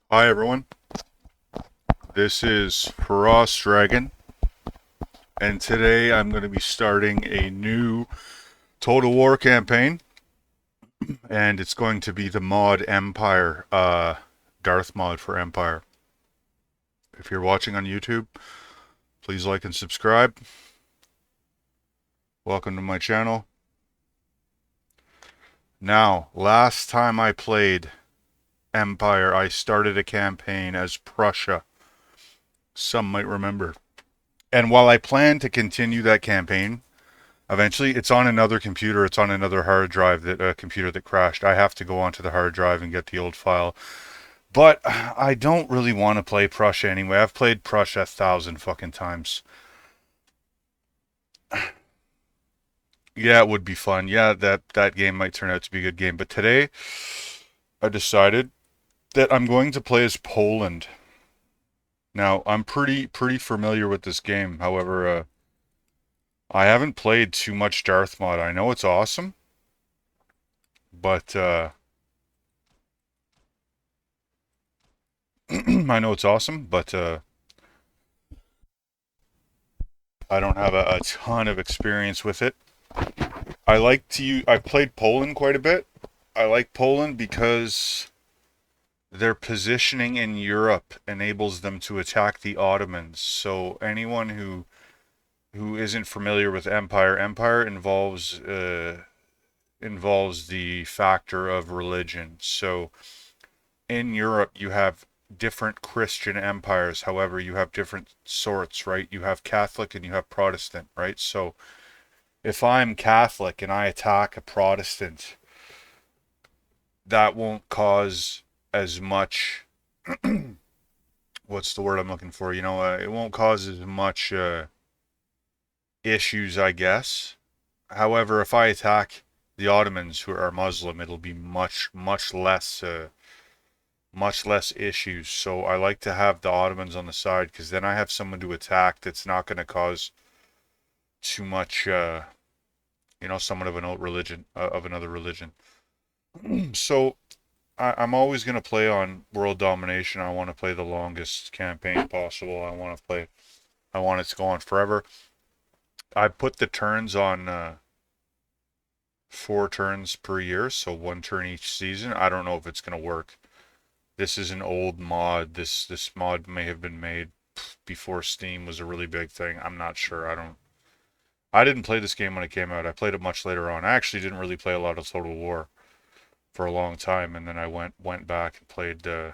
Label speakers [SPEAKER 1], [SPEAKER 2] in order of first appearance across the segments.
[SPEAKER 1] Hi everyone, this is FrostDragon, and today I'm going to be starting a new Total War campaign, and it's going to be the mod Empire, DarthMod for Empire. If you're watching on YouTube, please like and subscribe. Welcome to my channel. Now, last time I played Empire, I started a campaign as Prussia. Some might remember. And while I plan to continue that campaign, eventually, it's on another computer. It's on another hard drive, that a computer that crashed. I have to go onto the hard drive and get the old file. But I don't really want to play Prussia anyway. I've played Prussia 1,000 fucking times. Yeah, it would be fun. Yeah, that game might turn out to be a good game. But today, I decided that I'm going to play as Poland. Now, I'm pretty familiar with this game. However, I haven't played too much Darth Mod. I know it's awesome, but I know it's awesome, but I don't have a ton of experience with it. I like to use, I've played Poland quite a bit. I like Poland because their positioning in Europe enables them to attack the Ottomans. So anyone who isn't familiar with Empire involves the factor of religion. So in Europe you have different Christian empires. However, you have different sorts, right? You have Catholic and you have Protestant, right? So if I'm Catholic and I attack a Protestant, that won't cause as much. What's the word I'm looking for? It won't cause as much issues, I guess. However, if I attack the Ottomans, who are Muslim, it'll be much less issues. So I like to have the Ottomans on the side because then I have someone to attack that's not going to cause too much. Someone of another religion. So I'm always going to play on world domination. I want to play the longest campaign possible. I want it to go on forever. I put the turns on 4 turns per year, so 1 turn each season. I don't know if it's going to work. This is an old mod. This mod may have been made before Steam was a really big thing. I'm not sure. I didn't play this game when it came out. I played it much later on. I actually didn't really play a lot of Total War for a long time, and then I went back and played. I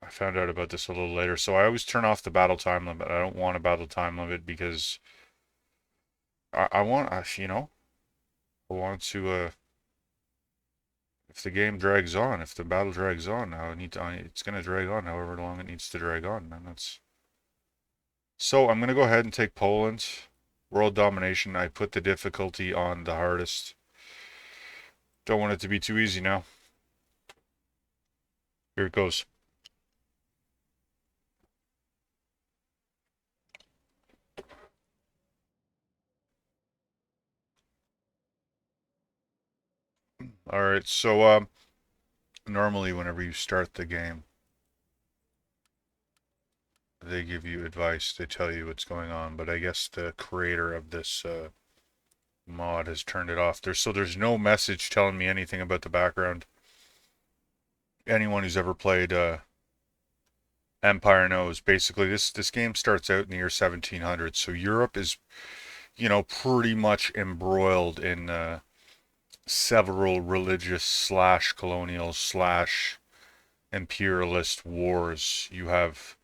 [SPEAKER 1] found out about this a little later, so I always turn off the battle time limit. I don't want a battle time limit because I want, I want to. If the game drags on, if the battle drags on, it's going to drag on however long it needs to drag on, and that's. So I'm going to go ahead and take Poland. World domination. I put the difficulty on the hardest. Don't want it to be too easy now. Here it goes. All right, so normally whenever you start the game, they give you advice. They tell you what's going on, but I guess the creator of this mod has turned it off. There's no message telling me anything about the background. Anyone who's ever played Empire knows. Basically, this game starts out in the year 1700, so Europe is, pretty much embroiled in several religious slash colonial slash imperialist wars. You have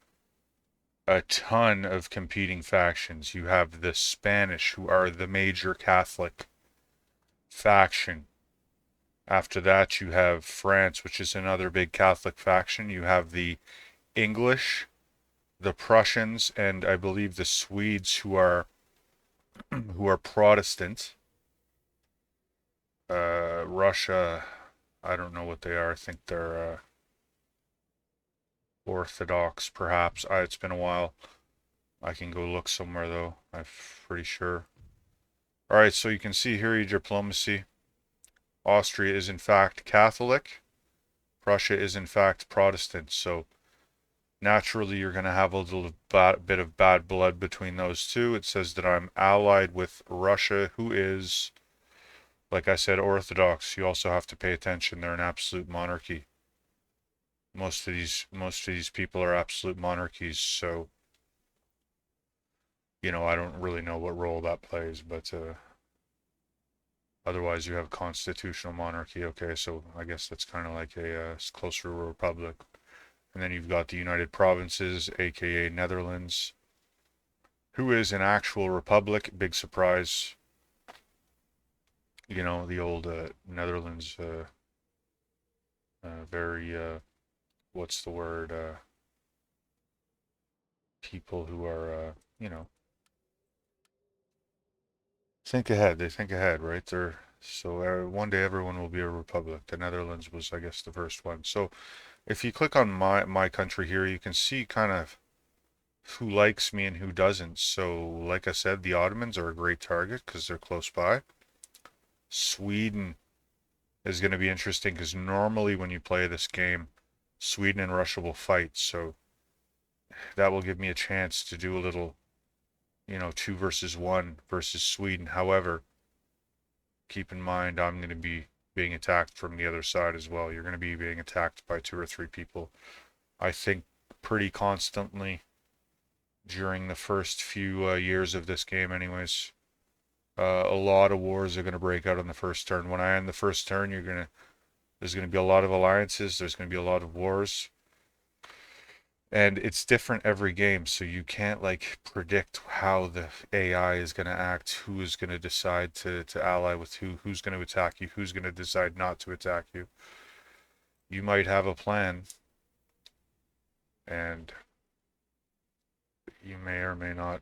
[SPEAKER 1] a ton of competing factions. You have the Spanish, who are the major Catholic faction. After that, you have France, which is another big Catholic faction. You have the English, the Prussians, and I believe the Swedes, who are Protestant. Russia, I don't know what they are. I think they're Orthodox, perhaps. It's been a while. I can go look somewhere though. I'm pretty sure. All right, so you can see here your diplomacy. Austria is in fact Catholic. Prussia is in fact Protestant, so naturally you're going to have a little bit of bad blood between those two. It says that I'm allied with Russia, who is, like I said, Orthodox. You also have to pay attention. They're an absolute monarchy. Most of these people are absolute monarchies, so I don't really know what role that plays, but otherwise you have constitutional monarchy. Okay, so I guess that's kind of like it's closer to a republic. And then you've got the United Provinces, aka Netherlands, who is an actual republic. Big surprise. The old Netherlands, very, what's the word? People who are, think ahead. They think ahead, right? So one day everyone will be a republic. The Netherlands was, I guess, the first one. So if you click on my country here, you can see kind of who likes me and who doesn't. So, like I said, the Ottomans are a great target because they're close by. Sweden is going to be interesting because normally when you play this game, Sweden and Russia will fight. So that will give me a chance to do a little, 2 versus 1 versus Sweden. However, keep in mind I'm going to be being attacked from the other side as well. You're going to be being attacked by 2 or 3 people. I think pretty constantly during the first few years of this game anyways. A lot of wars are going to break out on the first turn. When I end the first turn, there's going to be a lot of alliances. There's going to be a lot of wars. And it's different every game, so you can't like predict how the AI is going to act, who is going to decide to ally with who's going to attack you, who's going to decide not to attack you. You might have a plan, and you may or may not.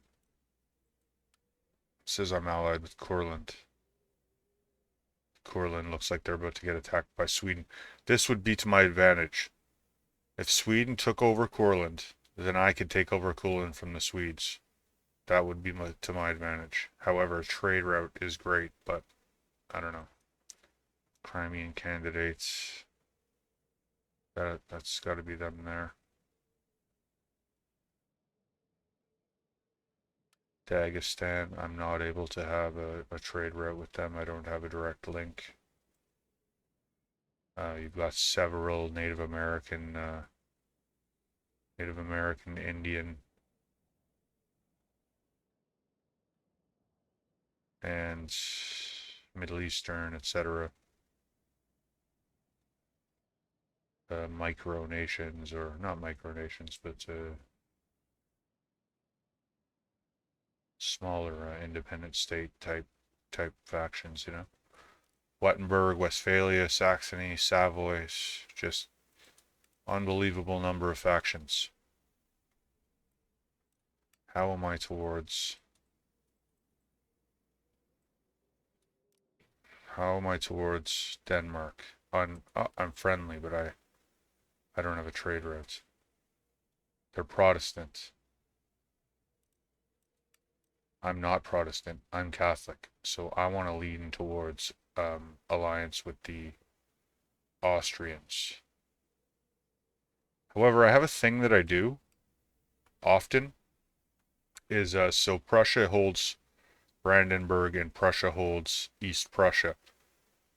[SPEAKER 1] It says I'm allied with Courland. Courland looks like they're about to get attacked by Sweden. This would be to my advantage. If Sweden took over Courland, then I could take over Courland from the Swedes. That would be to my advantage. However, a trade route is great, but I don't know. Crimean candidates. That's got to be them there. Dagestan, I'm not able to have a trade route with them. I don't have a direct link. You've got several Native American, Indian, and Middle Eastern, etc. Micronations, or not micronations, but smaller independent state type factions. Wettenberg, Westphalia, Saxony, Savoy, just unbelievable number of factions. How am I towards Denmark? I'm friendly, but I don't have a trade route. They're Protestant. I'm not Protestant. I'm Catholic. So I want to lean towards alliance with the Austrians. However, I have a thing that I do often is so Prussia holds Brandenburg and Prussia holds East Prussia.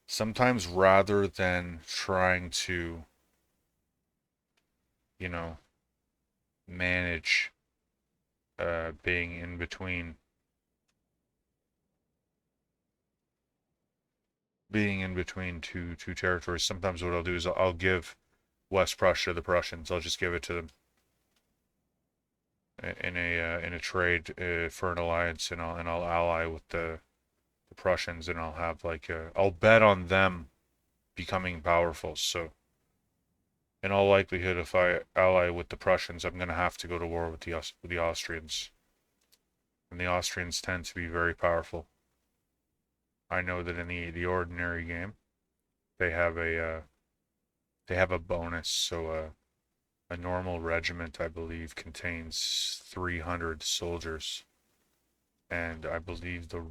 [SPEAKER 1] Sometimes rather than trying to, manage being in between two territories, sometimes what I'll do is I'll give West Prussia the Prussians. I'll just give it to them in a trade for an alliance, and I'll ally with the Prussians, and I'll have I'll bet on them becoming powerful. So in all likelihood, if I ally with the Prussians, I'm going to have to go to war with the Austrians, and the Austrians tend to be very powerful. I know that in the ordinary game, they have a bonus. So a normal regiment, I believe, contains 300 soldiers, and I believe the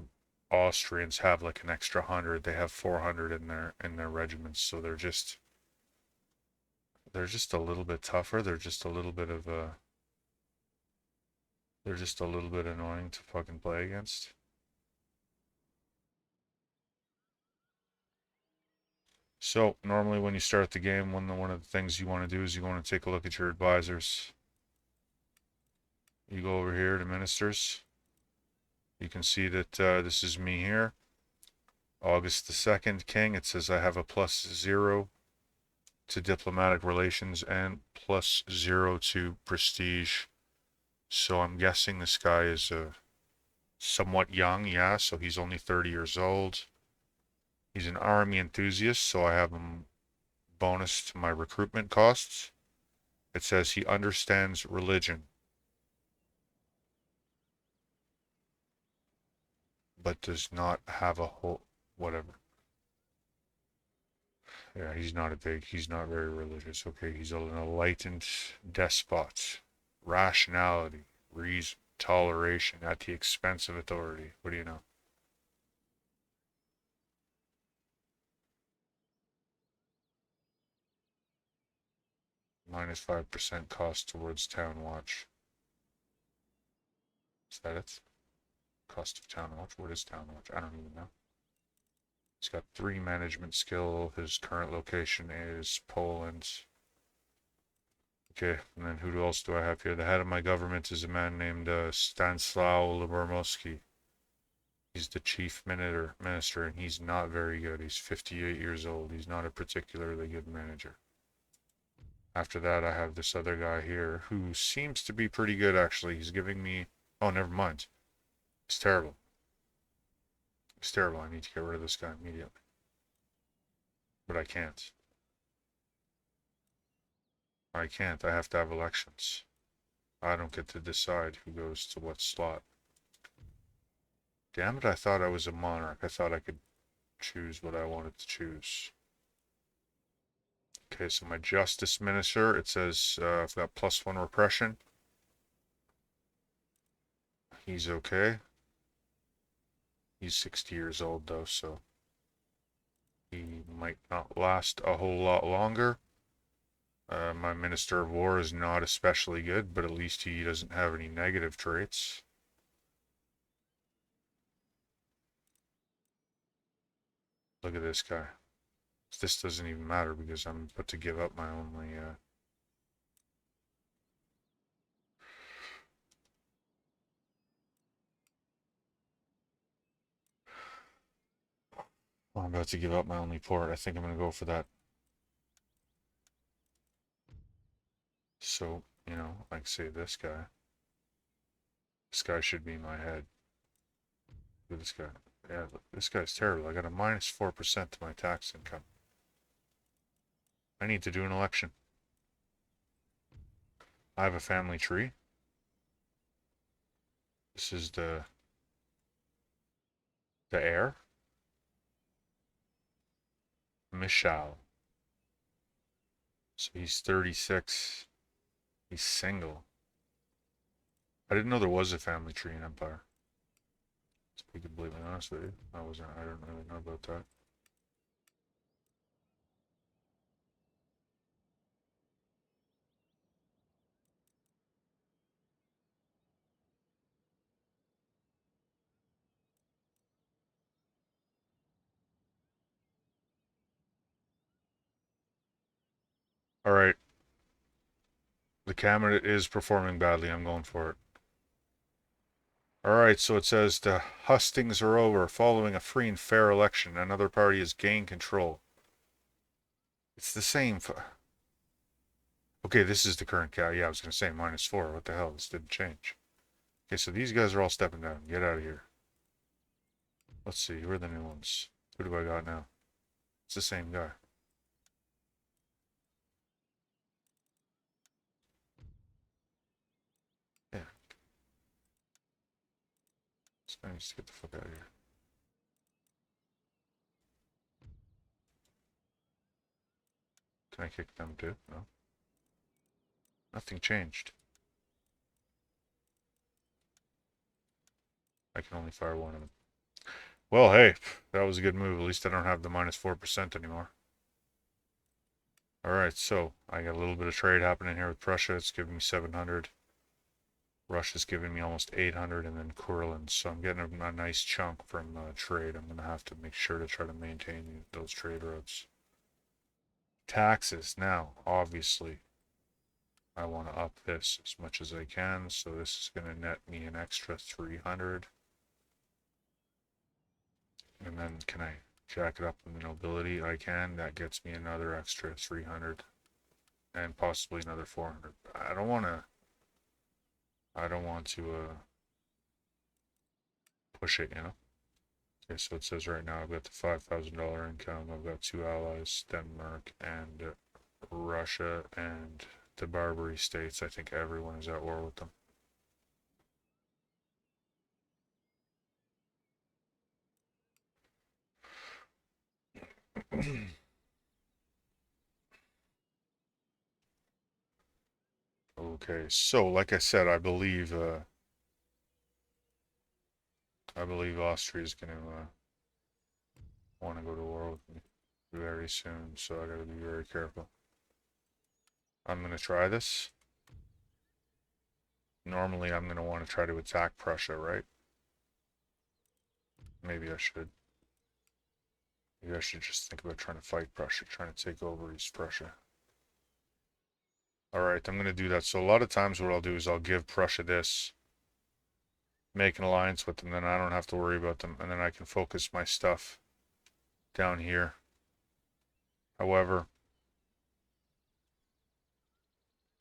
[SPEAKER 1] Austrians have like an extra 100. They have 400 in their regiments, so they're just They're just a little bit tougher. They're just a little bit of a... They're just a little bit annoying to fucking play against. So, normally when you start the game, one of the things you want to do is you want to take a look at your advisors. You go over here to ministers. You can see that this is me here. August the 2nd, King. It says I have a +0 to diplomatic relations and +0 to prestige. So I'm guessing this guy is somewhat young, yeah, so he's only 30 years old. He's an army enthusiast, so I have him bonus to my recruitment costs. It says he understands religion, but does not have a whole... whatever. Yeah, he's not very religious. Okay, he's an enlightened despot. Rationality, reason, toleration at the expense of authority. What do you know? -5% cost towards town watch. Is that it? Cost of town watch? What is town watch? I don't even know. He's got 3 management skill. His current location is Poland. Okay, and then who else do I have here? The head of my government is a man named Stanislaw Lubomirski. He's the chief minister, and he's not very good. He's 58 years old. He's not a particularly good manager. After that, I have this other guy here who seems to be pretty good, actually. He's giving me... Oh, never mind. He's terrible. He's terrible. I need to get rid of this guy immediately. But I can't. I can't. I have to have elections. I don't get to decide who goes to what slot. Damn it, I thought I was a monarch. I thought I could choose what I wanted to choose. Okay, so my justice minister, it says I've got +1 repression. He's okay. He's 60 years old though, so he might not last a whole lot longer. My Minister of War is not especially good, but at least he doesn't have any negative traits. Look at this guy. This doesn't even matter because I'm about to give up my only... Well, I'm about to give up my only port. I think I'm going to go for that. So, you know, like say this guy. This guy should be my head. Look at this guy. Yeah, this guy's terrible. I got a -4% to my tax income. I need to do an election. I have a family tree. This is the heir. Michal. So he's 36. He's single. I didn't know there was a family tree in Empire. To be completely honest with you, I don't really know about that. Alright. The candidate is performing badly. I'm going for it. Alright, so it says the hustings are over. Following a free and fair election, another party has gained control. It's the same. Okay, this is the current guy. Yeah, I was going to say -4. What the hell? This didn't change. Okay, so these guys are all stepping down. Get out of here. Let's see. Who are the new ones? Who do I got now? It's the same guy. Yeah. This guy needs to get the fuck out of here. Can I kick them too? No. Nothing changed. I can only fire one of them. Well, hey, that was a good move. At least I don't have the -4% anymore. Alright, so I got a little bit of trade happening here with Prussia. It's giving me 700. Russia's giving me almost 800, and then Kurland. So I'm getting a nice chunk from trade. I'm going to have to make sure to try to maintain those trade routes. Taxes. Now, obviously, I want to up this as much as I can. So this is going to net me an extra 300. And then can I jack it up in the nobility? I can. That gets me another extra 300. And possibly another 400. I don't want to push it, you know? Okay, so it says right now I've got the $5,000 income. I've got 2 allies, Denmark and Russia and the Barbary states. I think everyone is at war with them. Okay, so like I said, I believe Austria is going to want to go to war with me very soon, so I got to be very careful. I'm going to try this. Normally, I'm going to want to try to attack Prussia, right? Maybe I should. Maybe I should just think about trying to fight Prussia, trying to take over East Prussia. Alright, I'm going to do that. So a lot of times what I'll do is I'll give Prussia this, make an alliance with them, then I don't have to worry about them, and then I can focus my stuff down here. However,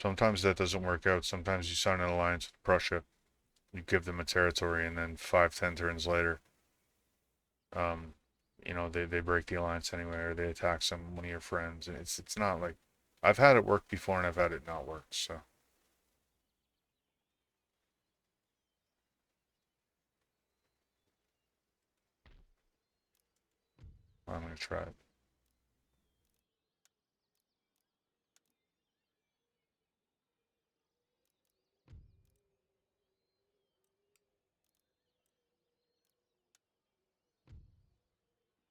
[SPEAKER 1] sometimes that doesn't work out. Sometimes you sign an alliance with Prussia, you give them a territory, and then 5-10 turns later, you know, they break the alliance anyway, or they attack one of your friends, and it's not like I've had it work before and I've had it not work, so I'm gonna try it.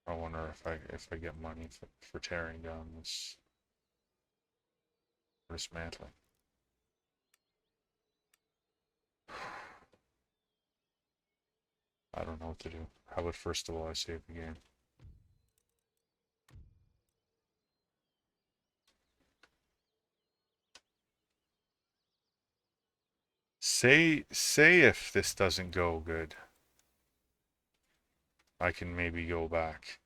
[SPEAKER 1] I wonder if I get money for tearing down this dismantling. I don't know what to do. How about first of all I save the game? Say if this doesn't go good, I can maybe go back.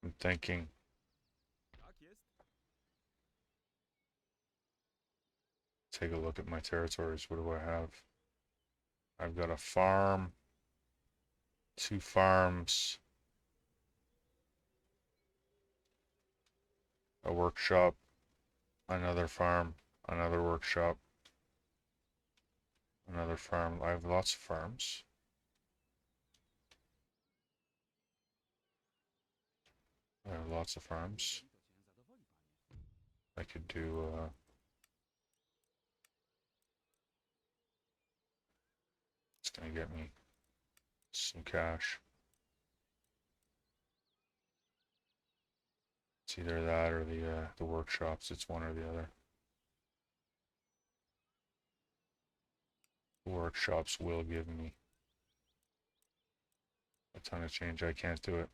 [SPEAKER 1] I'm thinking. Take a look at my territories. What do I have? I've got a farm, 2 farms, a workshop, another farm, another workshop, another farm. I have lots of farms. I have lots of farms. I could do, it's gonna get me some cash. It's either that or the workshops. It's one or the other. The workshops will give me a ton of change. I can't do it.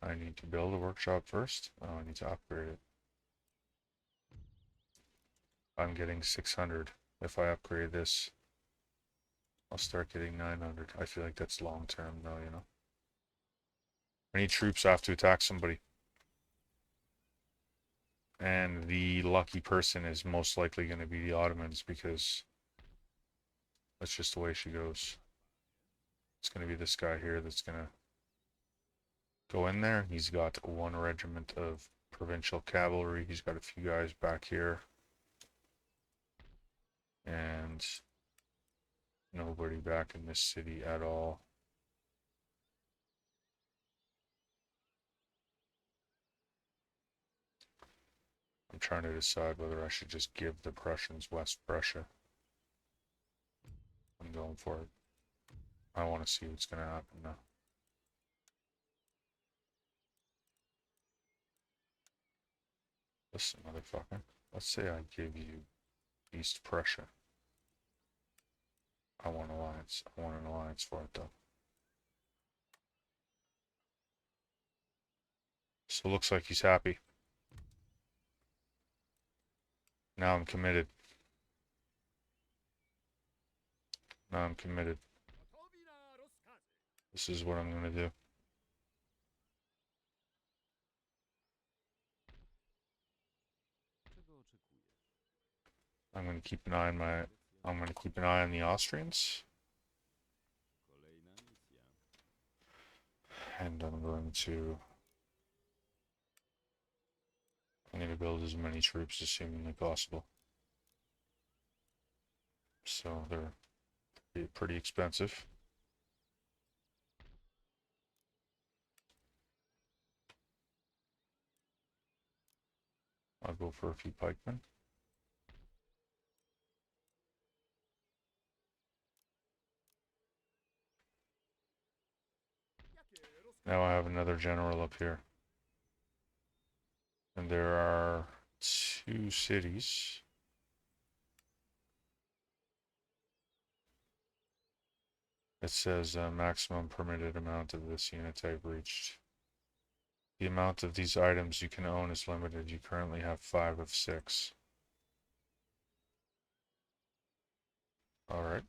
[SPEAKER 1] I need to build a workshop first. Oh, I need to upgrade it. I'm getting 600. If I upgrade this, I'll start getting 900. I feel like that's long term though, you know. I need troops. I have to attack somebody. And the lucky person is most likely going to be the Ottomans because that's just the way she goes. It's going to be this guy here that's going to go in there. He's got 1 regiment of provincial cavalry. He's got a few guys back here. And nobody back in this city at all. I'm trying to decide whether I should just give the Prussians West Prussia. I'm going for it. I want to see what's going to happen now. Listen, motherfucker. Let's say I give you East Prussia. I want alliance. I want an alliance for it, though. So it looks like he's happy. Now I'm committed. Now I'm committed. This is what I'm going to do. I'm going to keep an eye on I'm going to keep an eye on the Austrians. And I'm going to build as many troops as humanly possible. So they're pretty expensive. I'll go for a few pikemen. Now I have another general up here. And there are 2 cities. It says maximum permitted amount of this unit type reached. The amount of these items you can own is limited. You currently have 5 of 6. Alright.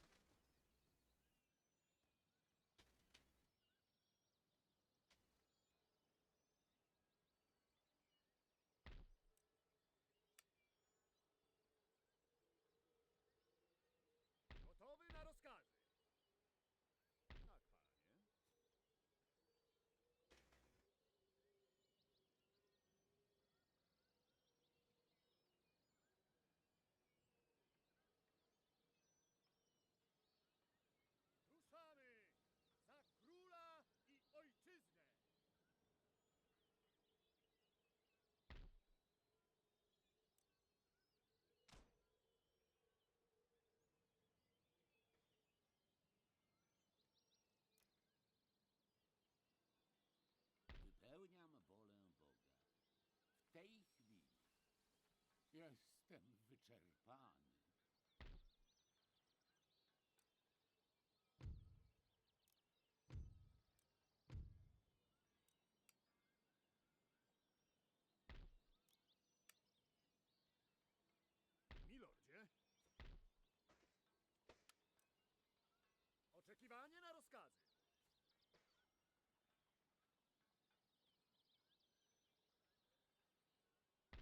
[SPEAKER 2] Wypełniam wolę Boga. W tej chwili jestem wyczerpany. Milordzie? Oczekiwanie na rozkazy.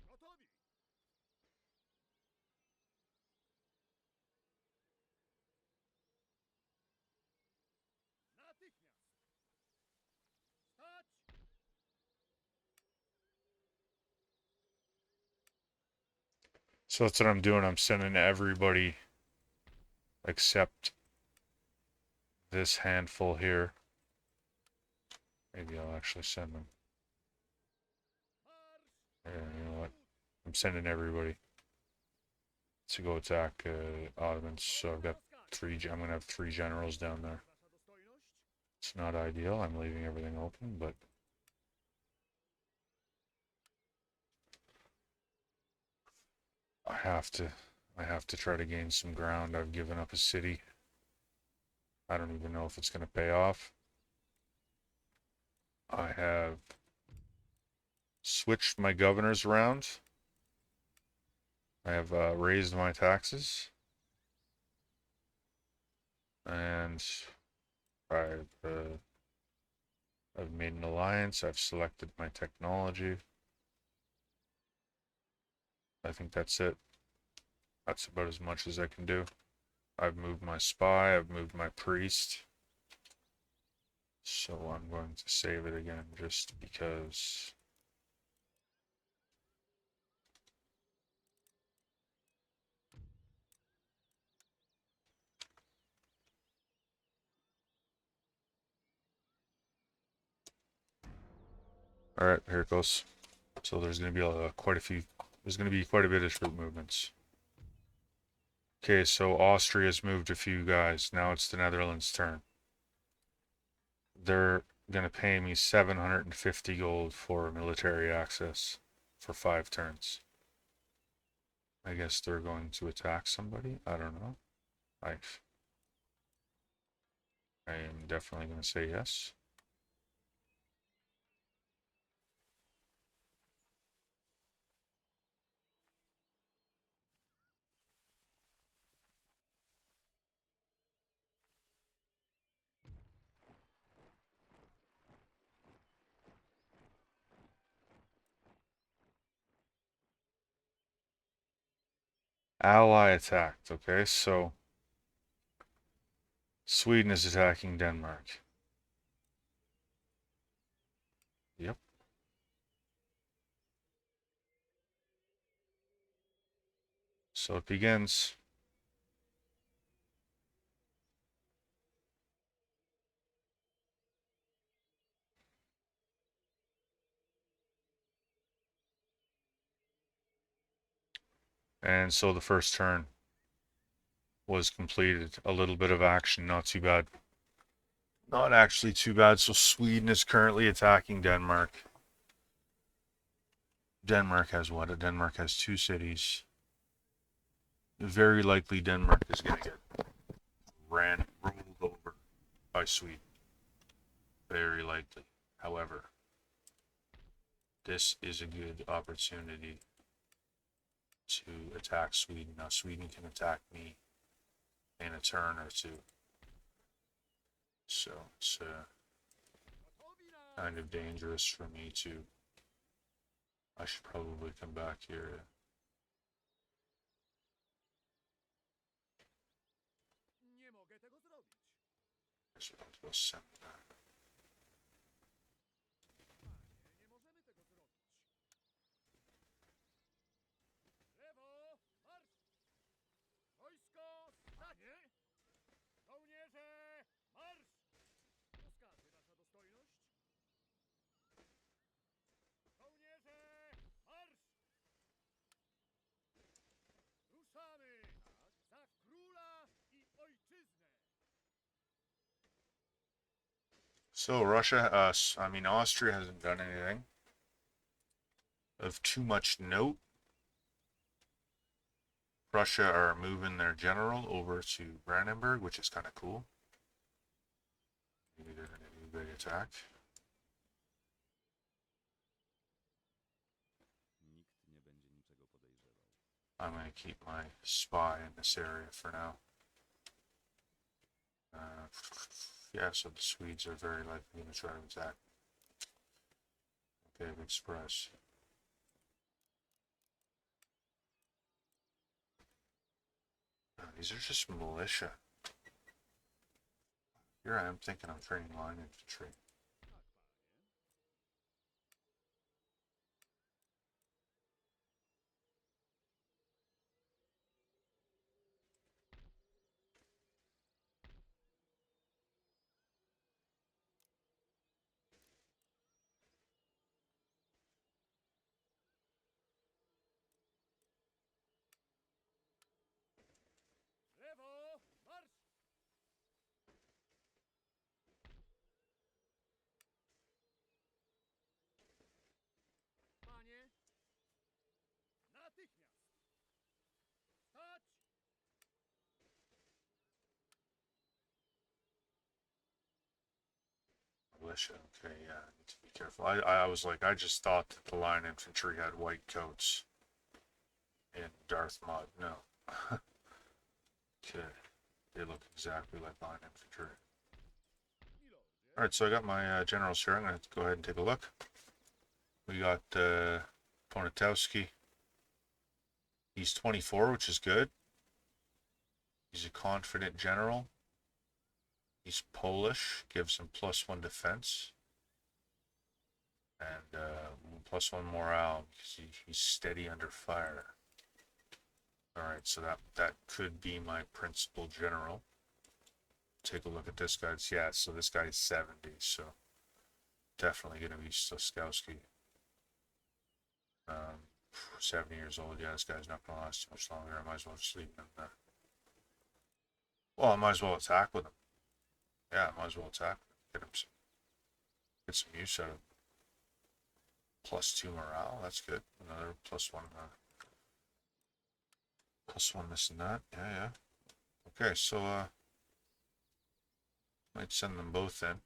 [SPEAKER 2] Gotowi! Natychmiast! Stać!
[SPEAKER 1] So that's what I'm doing. I'm sending everybody except this handful here. Maybe I'll actually send them. Yeah, you know what? I'm sending everybody to go attack Ottomans. So I've got 3. I'm gonna have 3 generals down there. It's not ideal. I'm leaving everything open, but I have to try to gain some ground. I've given up a city. I don't even know if it's gonna pay off. I have switched my governors around. I have raised my taxes. And I've made an alliance. I've selected my technology. I think that's it. That's about as much as I can do. I've moved my spy. I've moved my priest. So I'm going to save it again just because. All right, here it goes. So there's going to be quite a few. There's going to be quite a bit of troop movements. Okay, so Austria's moved a few guys. Now it's the Netherlands' turn. They're going to pay me 750 gold for military access for 5 turns. I guess they're going to attack somebody. I don't know. I am definitely going to say yes. Ally attacked. Okay, so Sweden is attacking Denmark. Yep. So it begins. And so the first turn was completed. A little bit of action, not too bad. Not actually too bad. So Sweden is currently attacking Denmark. Denmark has what? Denmark has 2 cities. Very likely Denmark is going to get rolled over by Sweden. Very likely. However, this is a good opportunity to attack Sweden. Now Sweden can attack me in a turn or 2. So it's kind of dangerous for me to. I should probably come back here.
[SPEAKER 2] Nie mogę tego zrobić.
[SPEAKER 1] I should go send that.
[SPEAKER 2] Panie, nie możemy tego zrobić. Lewo, marsz! Wojsko, stanie! Żołnierze, marsz! Rozkazy, wasza dostojność. Żołnierze, marsz! Ruszamy! Tak, za króla i ojczyznę!
[SPEAKER 1] So Russia, Austria hasn't done anything of too much note. Russia are moving their general over to Brandenburg, which is kind of cool. Maybe they're going to do a big attack.
[SPEAKER 3] Nikt nie będzie niczego podejrzewał.
[SPEAKER 1] I'm going to keep my spy in this area for now. Yeah, so the Swedes are very likely going to try to attack. Okay, Express. These are just militia. Here I am thinking I'm training line infantry.
[SPEAKER 2] Lewo, marsz! Panie, natychmiast! Stać!
[SPEAKER 1] Militia, okay, yeah, I need to be careful. I was like, I just thought that the line infantry had white coats in DarthMod. No. Okay, they look exactly like line infantry.
[SPEAKER 2] Milordzie,
[SPEAKER 1] Alright, so I got my generals here. I'm going to go ahead and take a look. We got Poniatowski. He's 24, which is good. He's a confident general. He's Polish, gives him +1 defense. And +1 morale because he's steady under fire. Alright, so that could be my principal general. Take a look at this guy. Yeah, so this guy is 70, so definitely going to be Stoskowski. Um, 70 years old. Yeah, this guy's not gonna last too much longer. I might as well just leave him there. Well, I might as well attack with him. Yeah, I might as well attack. Get some use out of him. +2 morale. That's good. Another +1. +1 this and that. Yeah, yeah. Okay, so might send them both in.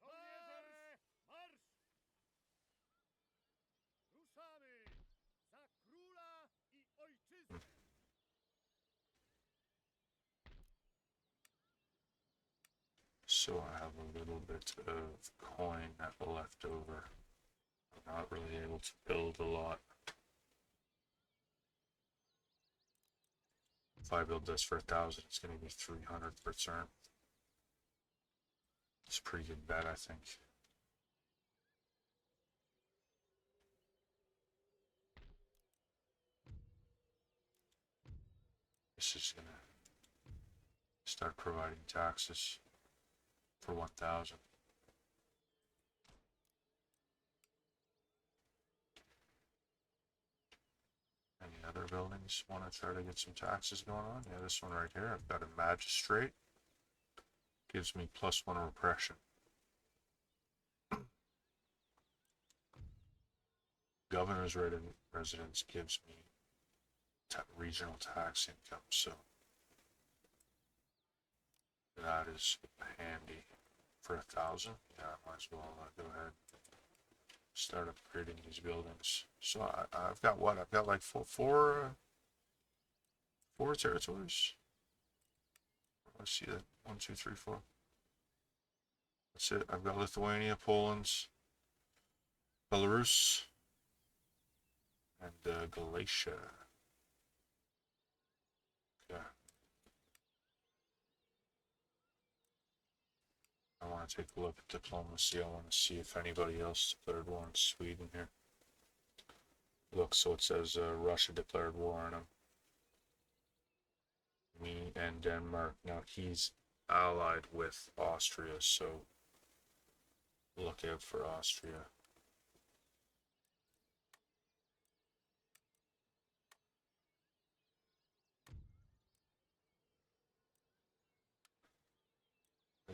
[SPEAKER 2] Żołnierze, marsz! Ruszamy! Za króla i ojczyznę!
[SPEAKER 1] So I have a little bit of coin left over. I'm not really able to build a lot. If I build this for 1,000, it's going to be 300 per turn. It's a pretty good bet, I think. This is going to start providing taxes for 1,000. Any other buildings want to try to get some taxes going on? Yeah, this one right here. I've got a magistrate. Gives me +1 repression. Governor's residence gives me regional tax income, so that is handy for 1,000. Yeah, I might as well go ahead and start upgrading these buildings. So I've got what? I've got like four territories. Let's see that. 1, 2, 3, 4. That's it. I've got Lithuania, Poland, Belarus, and Galatia. Okay. I want to take a look at diplomacy. I want to see if anybody else declared war on Sweden here. Look, so it says Russia declared war on him. Me and Denmark. Now he's allied with Austria, so look out for Austria.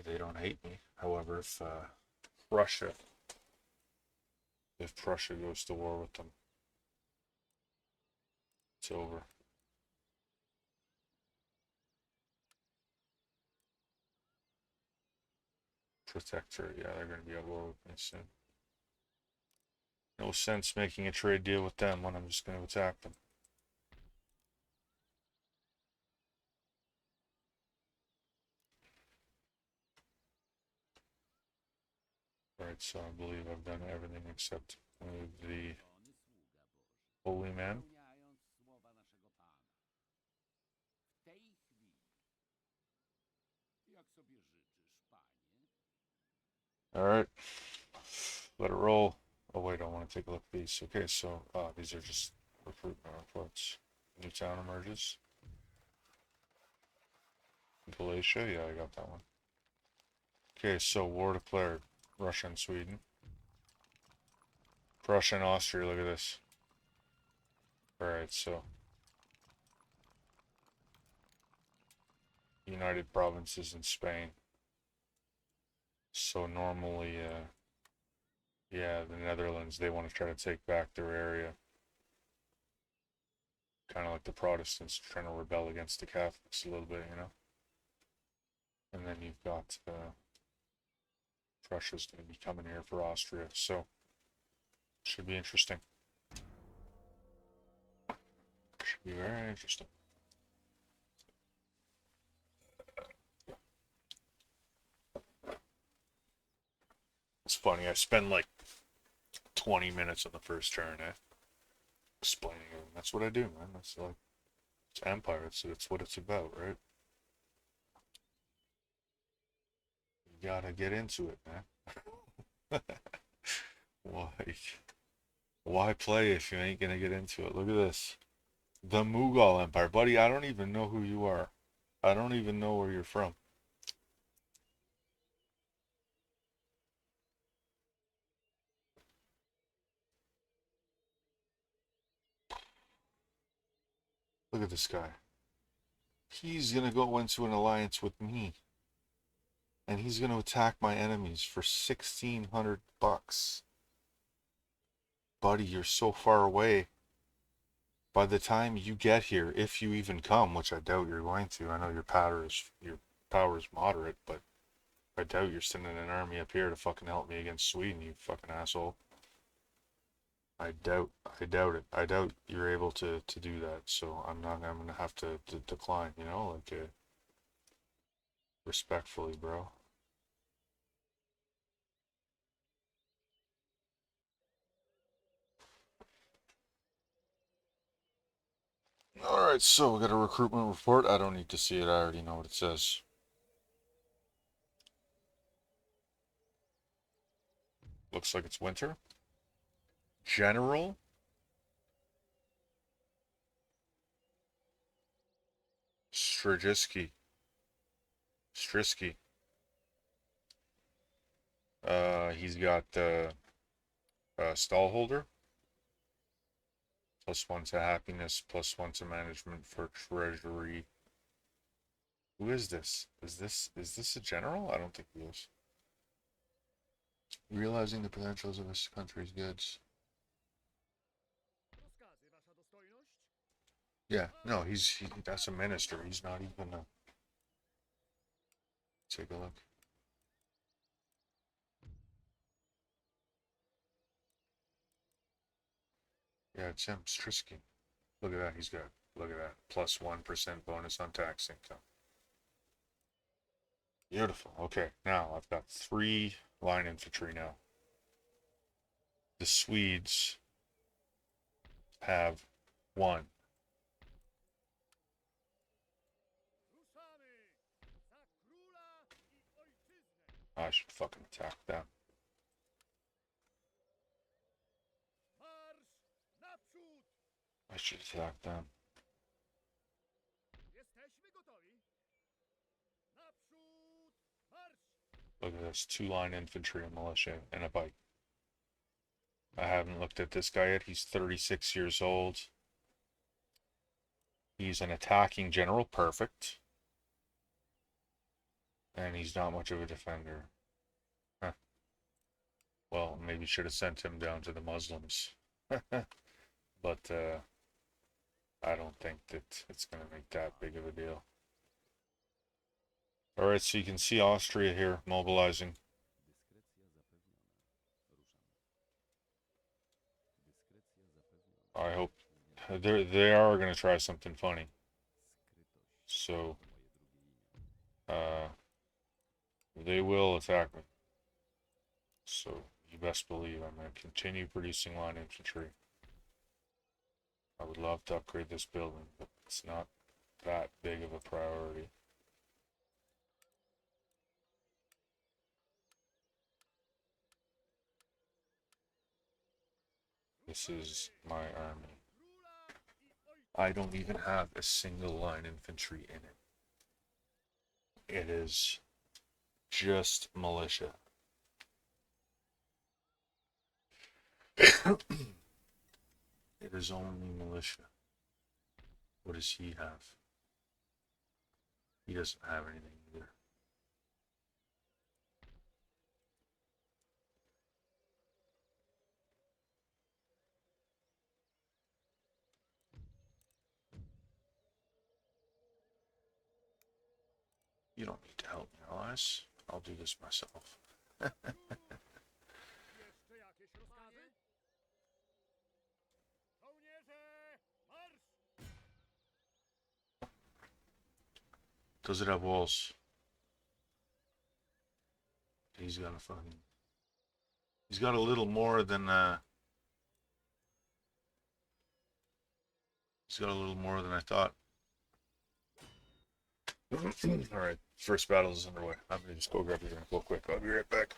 [SPEAKER 1] They don't hate me. However, if Russia, if Prussia goes to war with them, it's over. Protectorate, yeah, they're going to be at war with me soon. No sense making a trade deal with them when I'm just going to attack them. Right, so I believe I've done everything except move the holy man.
[SPEAKER 3] Spełniając słowa naszego Pana. W tej chwili, jak sobie życzysz, Panie?
[SPEAKER 1] Alright, let it roll. Oh wait, I want to take a look at these. Okay, so these are just recruitment reports. New town emerges. Galatia, yeah, I got that one. Okay, so war declared. Russia and Sweden. Prussia and Austria, look at this. Alright, so United Provinces in Spain. So normally, yeah, the Netherlands, they want to try to take back their area. Kind of like the Protestants trying to rebel against the Catholics a little bit, you know? And then you've got Prussia's going to be coming here for Austria, so should be interesting. Should be very interesting. It's funny, I spend like 20 minutes on the first turn, explaining it. That's what I do, man. That's like, it's Empire, it's what it's about, right? You gotta get into it, man. Why play if you ain't gonna get into it? Look at this. The Mughal Empire. Buddy, I don't even know who you are. I don't even know where you're from. Look at this guy. He's gonna go into an alliance with me. And he's gonna attack my enemies for 1,600 bucks. Buddy, you're so far away. By the time you get here, if you even come, which I doubt you're going to, I know your power is moderate, but I doubt you're sending an army up here to fucking help me against Sweden, you fucking asshole. I doubt it. I doubt you're able to do that, so I'm gonna have to decline, you know, like, respectfully, bro. Alright, so we got a recruitment report. I don't need to see it, I already know what it says. Looks like it's winter. General. Strijewski. Strisky. He's got stallholder. +1 to happiness, +1 to management for treasury. Who is this? Is this a general? I don't think he is. Realizing the potentials of his country's goods.
[SPEAKER 2] Rozkazy, wasza dostojność?
[SPEAKER 1] Yeah, no, that's a minister. He's not even a... Take a look. Yeah, it's him, Strisky. Look at that, look at that, +1% bonus on tax income. Beautiful. Okay, now I've got 3 line infantry now. The Swedes have 1.
[SPEAKER 2] Ruszamy! Za króla i ojczyznę!
[SPEAKER 1] I should fucking attack them.
[SPEAKER 2] Marsz naprzód!
[SPEAKER 1] I should attack them.
[SPEAKER 2] Jesteśmy gotowi? Naprzód! Marsz!
[SPEAKER 1] Look at this, 2 line infantry and militia and a bike. I haven't looked at this guy yet. He's 36 years old. He's an attacking general, perfect. And he's not much of a defender. Huh. Well, maybe should have sent him down to the Muslims. But I don't think that it's going to make that big of a deal. Alright, so you can see Austria here mobilizing. I hope they are going to try something funny. So they will attack me. So you best believe I'm going to continue producing line infantry. I would love to upgrade this building, but it's not that big of a priority. This is my army. I don't even have a single line infantry in it. It is just militia. It is only militia. What does he have? He doesn't have anything either. You don't need to help me, allies. I'll do this myself.
[SPEAKER 2] Jeszcze jakieś rozkazy? Żołnierze! Marsz!
[SPEAKER 1] Does it have walls? He's got a fucking... He's got a little more than, he's got a little more than I thought. Alright, first battle is underway. I'm gonna just go grab your info quick. I'll be right back.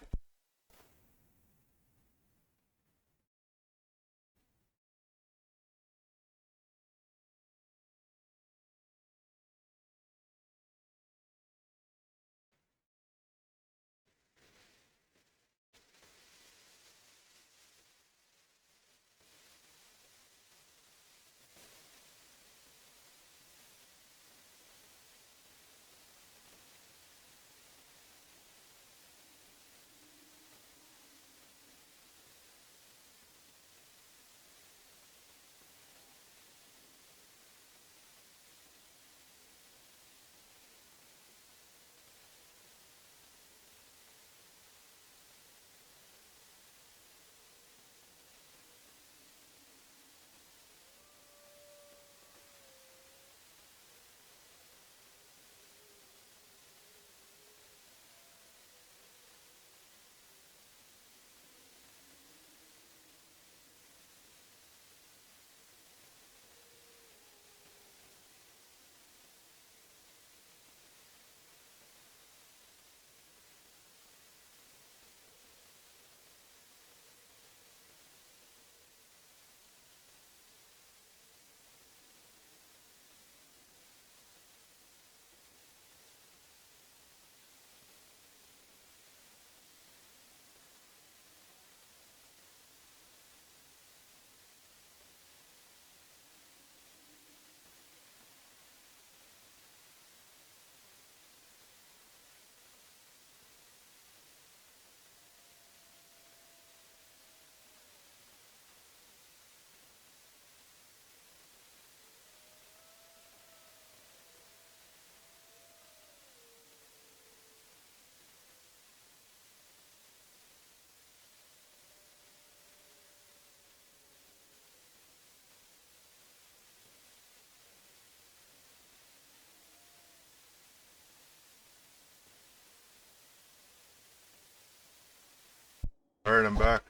[SPEAKER 1] Alright, I'm back.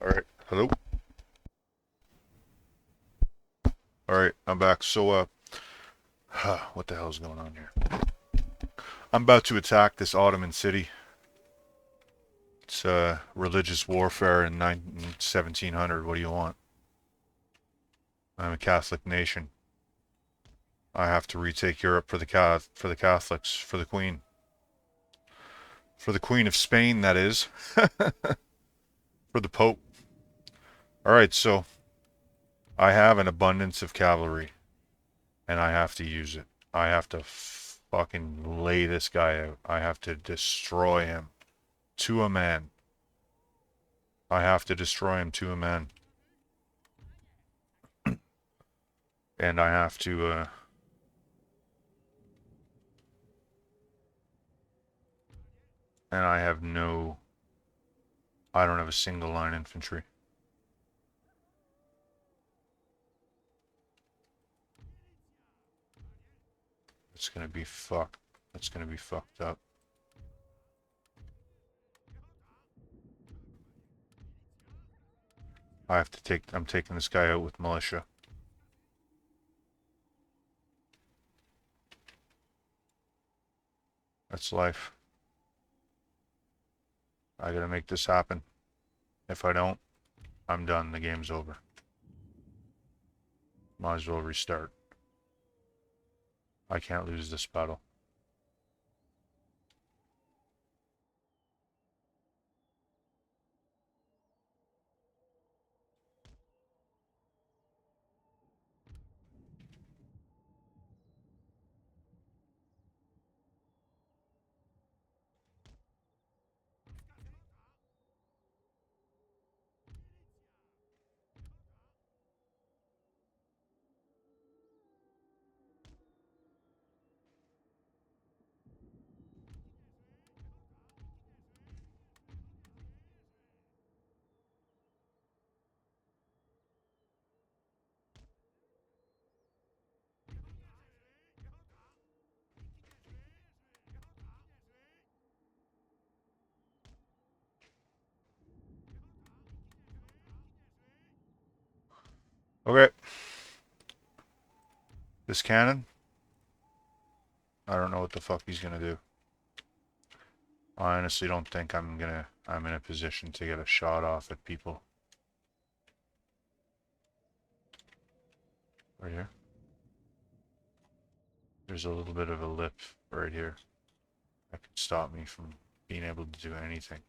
[SPEAKER 1] Alright, hello? Alright, I'm back. So, what the hell is going on here? I'm about to attack this Ottoman city. It's, religious warfare in 1700. What do you want? I'm a Catholic nation. I have to retake Europe for the Catholics, for the Queen. For the Queen of Spain, that is. For the Pope. Alright, so I have an abundance of cavalry, and I have to use it. I have to fucking lay this guy out. I have to destroy him to a man. I have to destroy him to a man. And I have to, and I have no, I don't have a single line infantry. It's gonna be fucked. It's gonna be fucked up. I have to take, I'm taking this guy out with militia. That's life. I gotta make this happen. If I don't, I'm done. The game's over. Might as well restart. I can't lose this battle. Okay. This cannon, I don't know what the fuck he's gonna do. I honestly don't think I'm in a position to get a shot off at people. Right here. There's a little bit of a lip right here that could stop me from being able to do anything.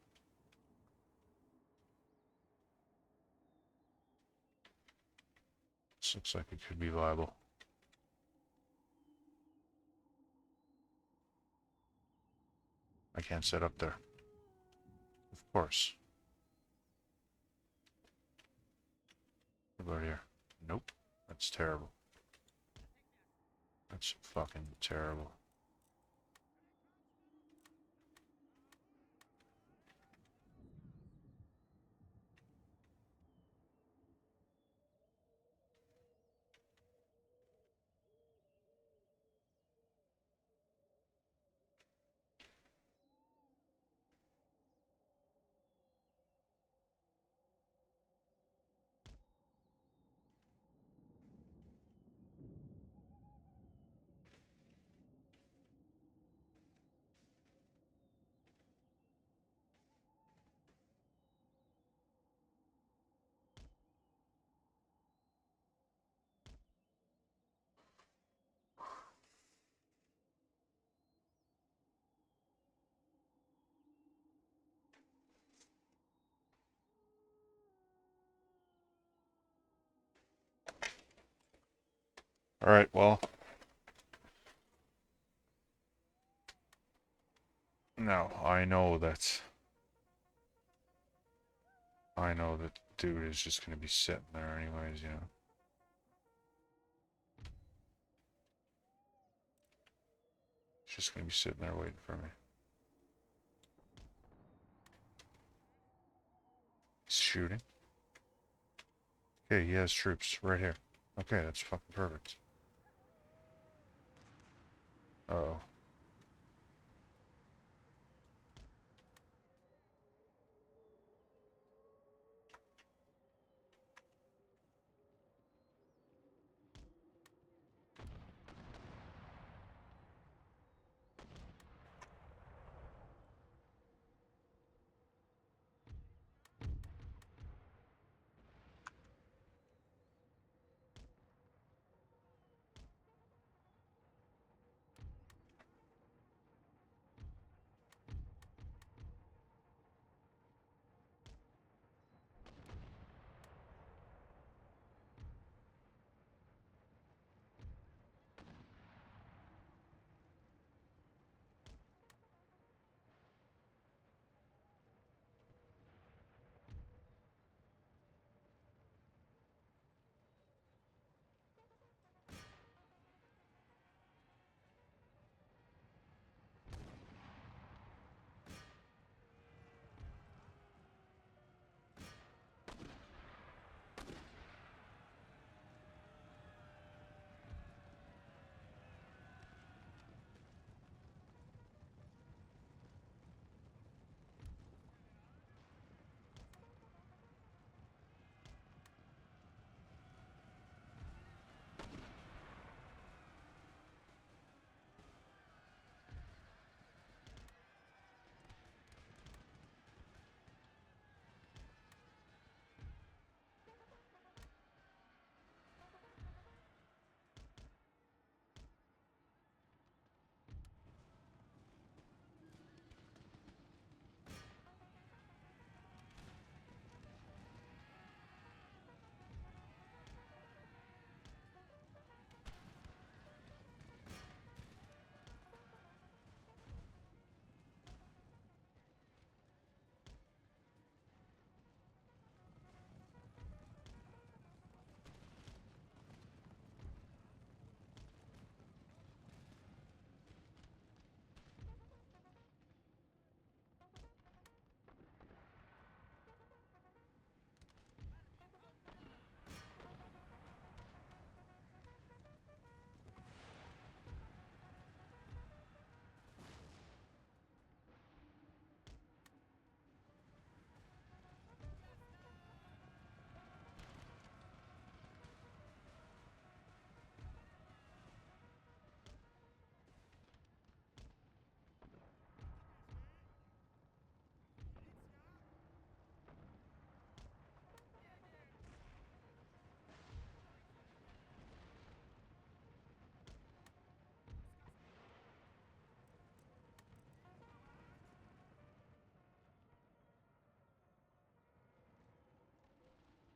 [SPEAKER 1] This looks like it could be viable. I can't set up there. Of course. What about here? Nope. That's terrible. That's fucking terrible. Alright, well. No, I know that dude is just gonna be sitting there anyways, you know. He's just gonna be sitting there waiting for me. He's shooting. Okay, he has troops right here. Okay, that's fucking perfect. Uh-oh.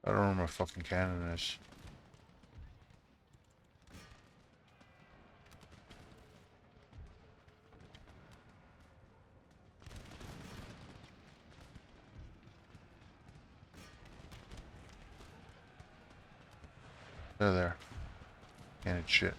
[SPEAKER 1] I don't know where my fucking cannon is. There. Cannon shit.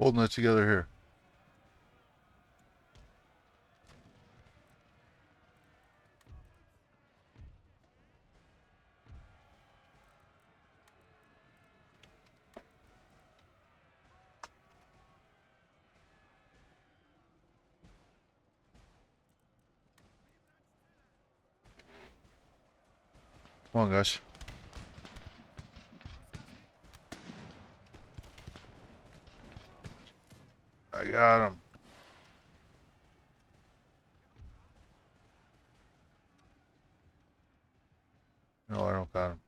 [SPEAKER 1] Holding it together here. Come on, guys. I got him. No, I don't got him.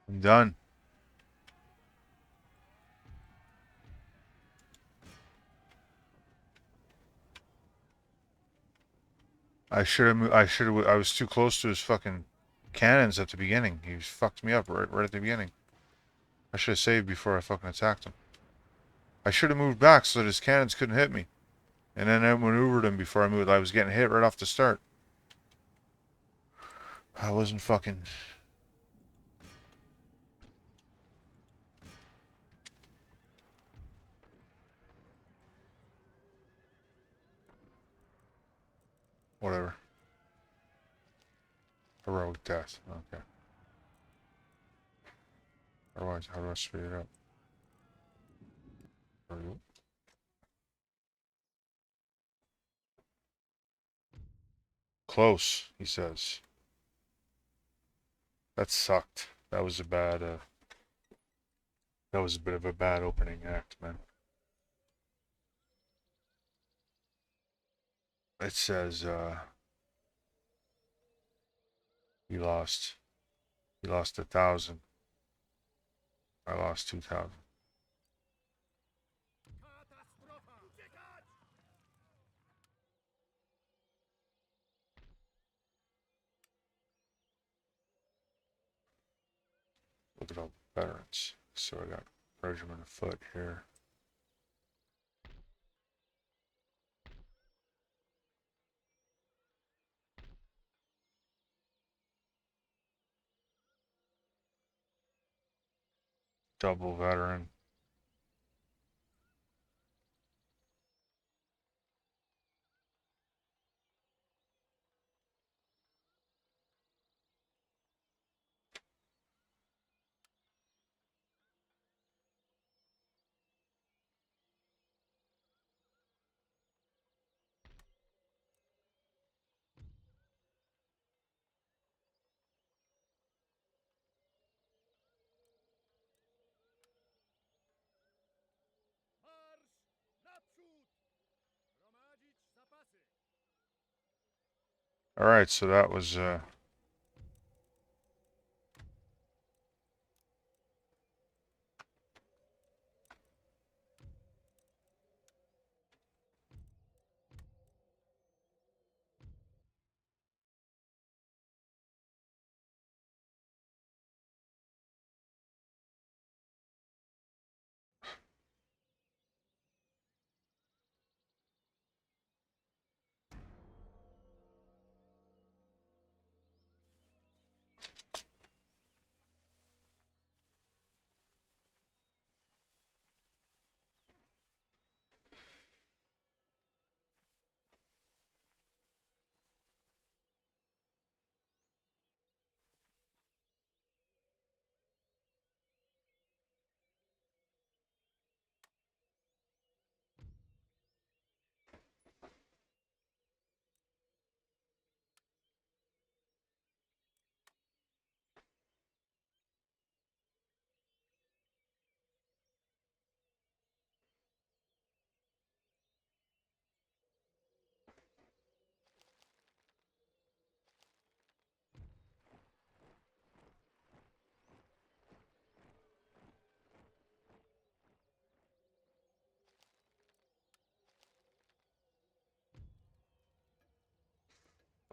[SPEAKER 1] I'm done. I was too close to his fucking cannons at the beginning. He fucked me up right at the beginning. I should have saved before I fucking attacked him. I should have moved back so that his cannons couldn't hit me. And then I maneuvered him before I moved. I was getting hit right off the start. I wasn't fucking... Whatever. Heroic death. Okay. How do I speed it up? There we go. Close, he says. That sucked. That was a bad, that was a bit of a bad opening act, man. It says, he lost 1,000. I lost 2,000.
[SPEAKER 2] Katastrofa! Uciekać!
[SPEAKER 1] Look at all the veterans. So I got regiment of foot here. Double veteran.
[SPEAKER 2] Marsz! Naprzód! Gromadzić zapasy!
[SPEAKER 1] Alright, so that was,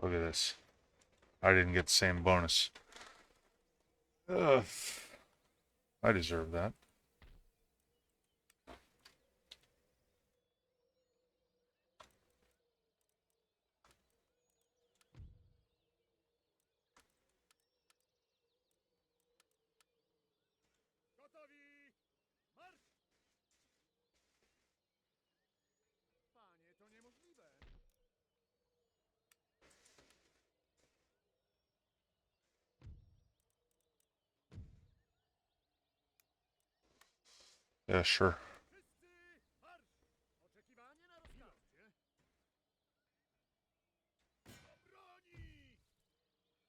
[SPEAKER 1] look at this. I didn't get the same bonus. Ugh. I deserve that.
[SPEAKER 2] Gotowi! Marsz! Panie, to niemożliwe!
[SPEAKER 1] Yeah, sure.
[SPEAKER 2] Wszyscy marsz! Oczekiwanie na rozkaz! Do broni!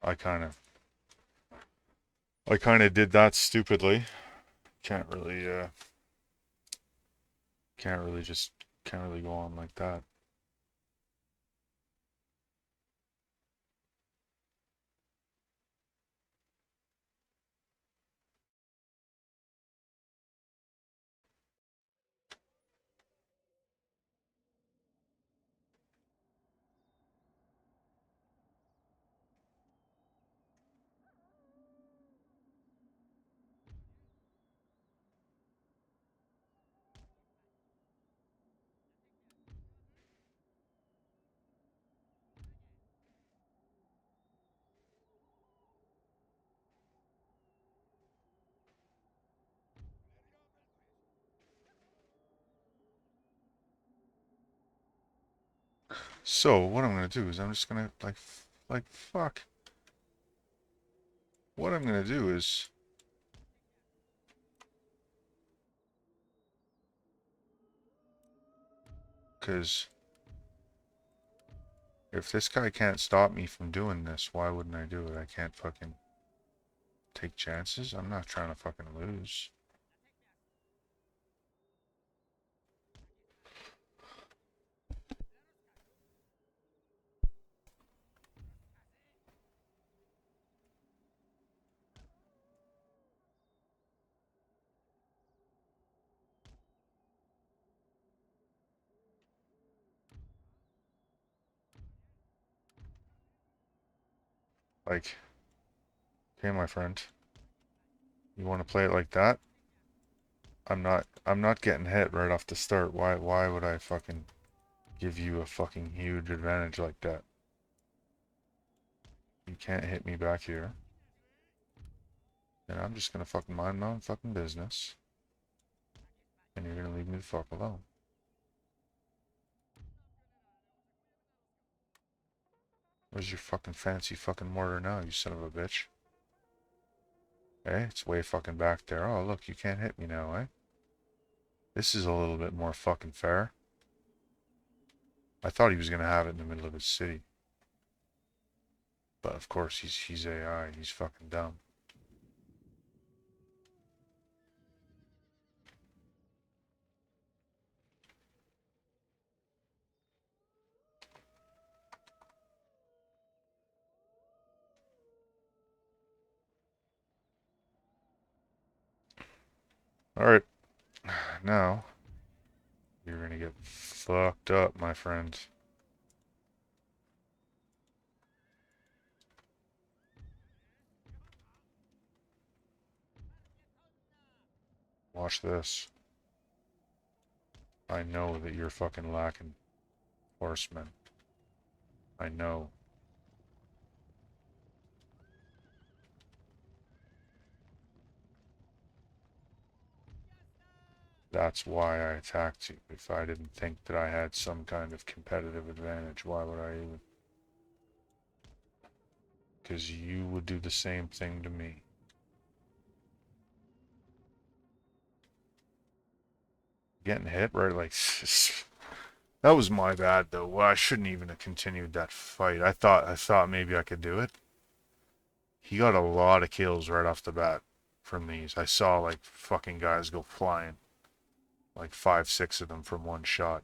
[SPEAKER 1] I kind of did that stupidly. Can't really, can't really go on like that. So what I'm gonna do is I'm just gonna like fuck. What I'm gonna do is, because if this guy can't stop me from doing this, why wouldn't I do it? I can't fucking take chances. I'm not trying to fucking lose. Like, okay, my friend, you want to play it like that? I'm not getting hit right off the start. Why would I fucking give you a fucking huge advantage like that? You can't hit me back here. And I'm just gonna fucking mind my own fucking business. And you're gonna leave me the fuck alone. Where's your fucking fancy fucking mortar now, you son of a bitch? Eh? It's way fucking back there. Oh, look, you can't hit me now, eh? This is a little bit more fucking fair. I thought he was gonna have it in the middle of his city. But of course, he's AI. He's fucking dumb. Alright, now you're gonna get fucked up, my friend. Watch this. I know that you're fucking lacking horsemen. I know. That's why I attacked you. If I didn't think that I had some kind of competitive advantage, why would I even? Because you would do the same thing to me. Getting hit right like that was my bad though. Well, I shouldn't even have continued that fight. I thought maybe I could do it. He got a lot of kills right off the bat from these. I saw like fucking guys go flying. Like 5, 6 of them from one shot.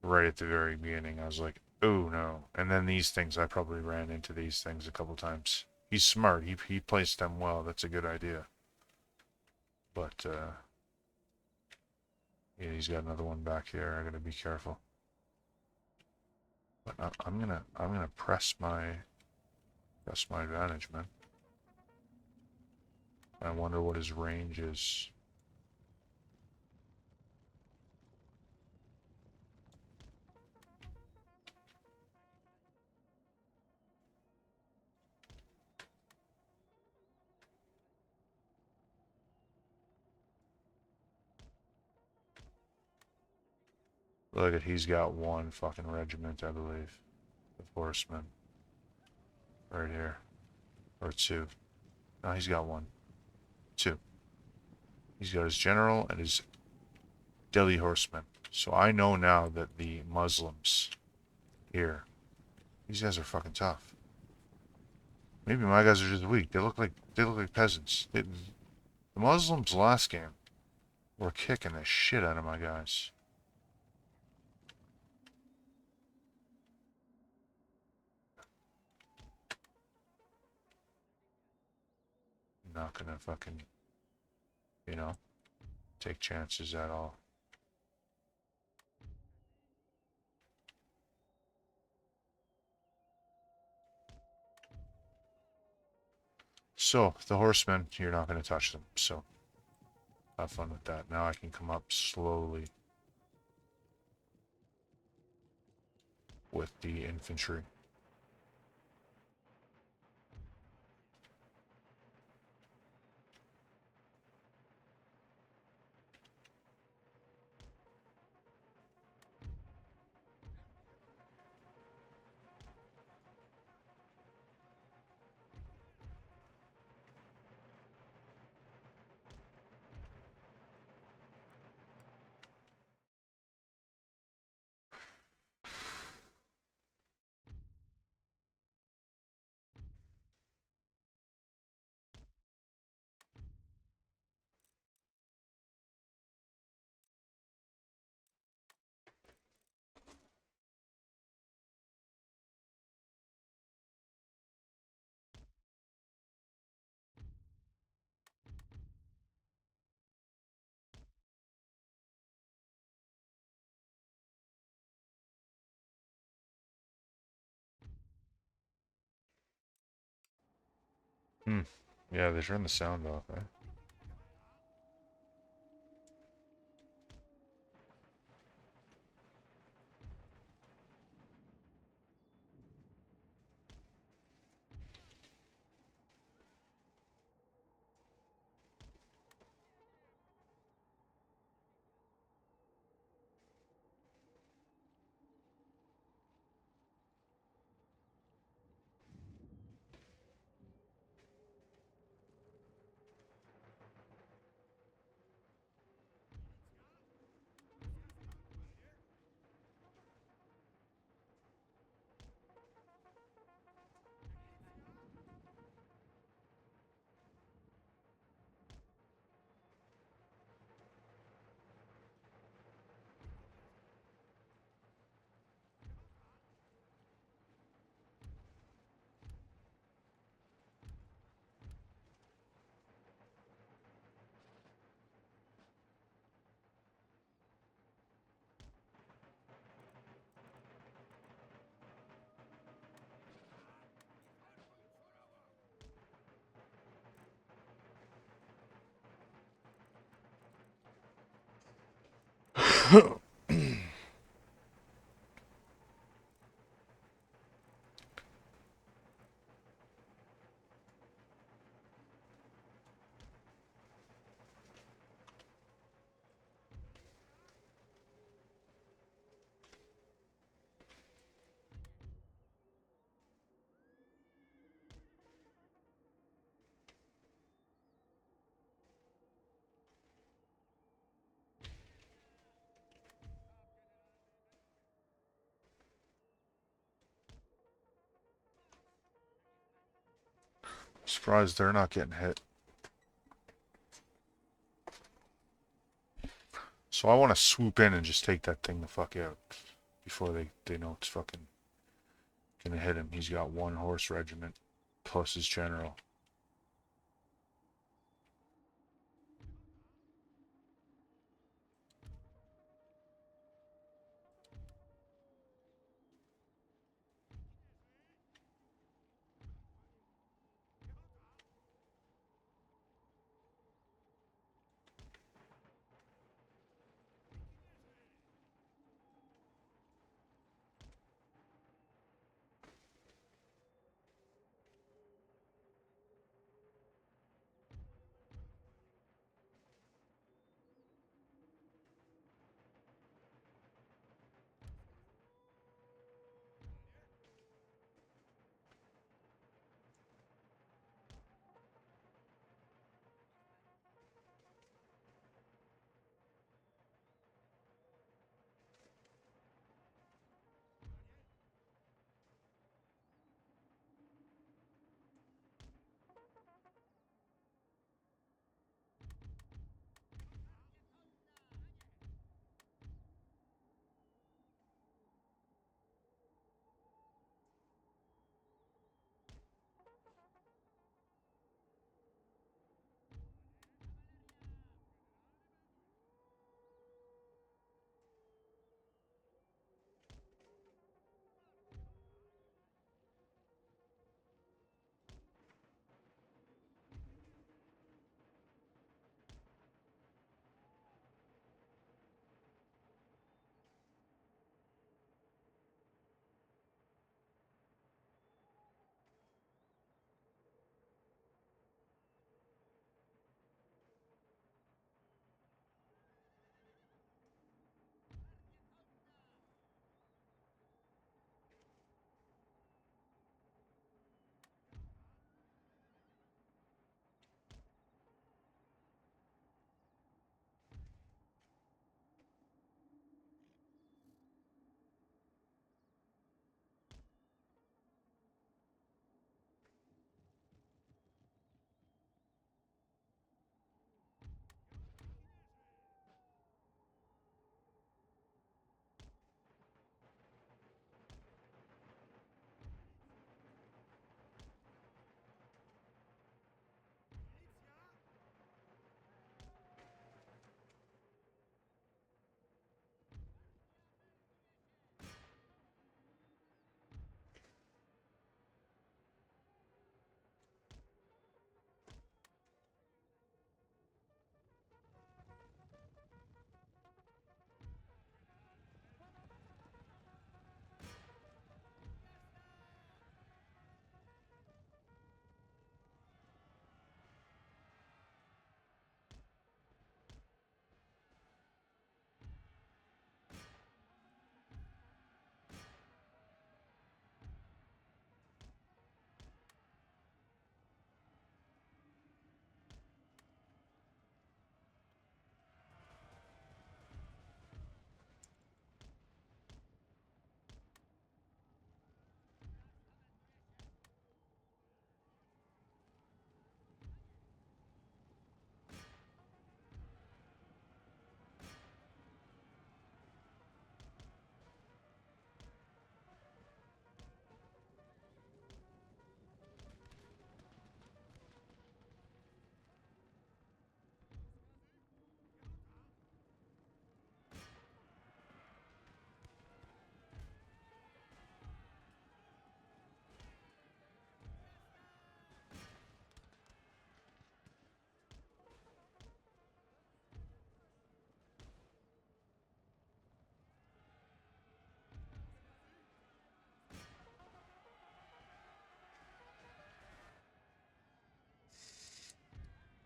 [SPEAKER 1] Right at the very beginning. I was like, oh no. And then these things, I probably ran into these things a couple times. He's smart. He placed them well. That's a good idea. But yeah, he's got another one back here. I gotta be careful. But I'm gonna press my advantage, man. I wonder what his range is. Look at, he's got one fucking regiment, I believe. Of horsemen. Right here. Or two. No, he's got one. Two. He's got his general and his Delhi horsemen. So I know now that the Muslims here, these guys are fucking tough. Maybe my guys are just weak. They look like peasants. The Muslims last game were kicking the shit out of my guys. Not gonna fucking, you know, take chances at all. So, the horsemen, you're not gonna touch them, so have fun with that. Now I can come up slowly with the infantry. Hmm. Yeah, they turned the sound off, eh? Surprised they're not getting hit. So I want to swoop in and just take that thing the fuck out before they know it's fucking gonna hit him. He's got one horse regiment plus his general.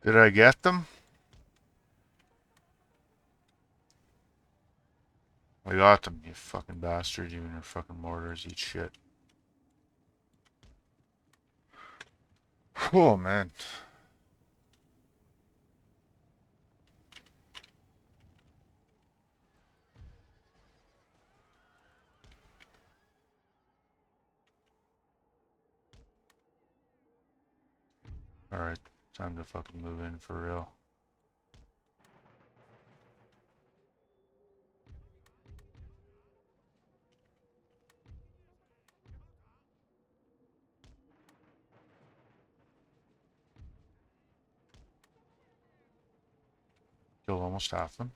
[SPEAKER 1] Did I get them? I got them, you fucking bastard. You and your fucking mortars eat shit. Oh, man. Alright, time to fucking move in for real. Killed almost half them.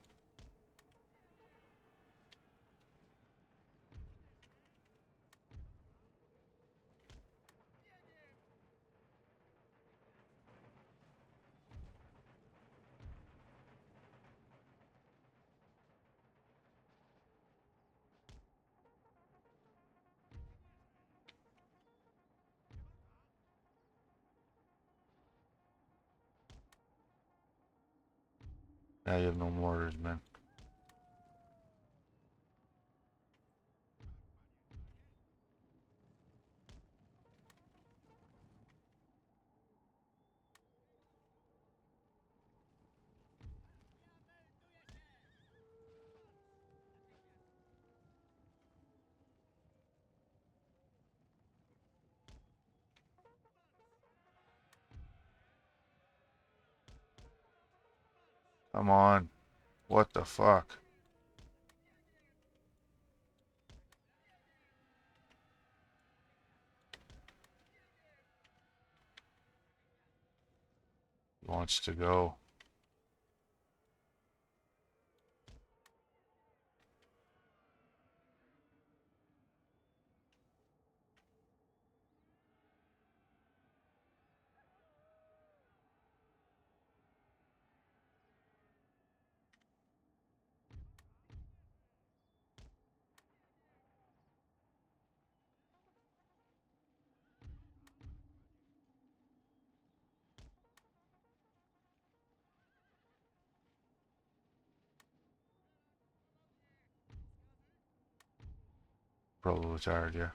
[SPEAKER 1] Now you have no mortars, man. Come on. What the fuck? He wants to go. Probably tired, yeah.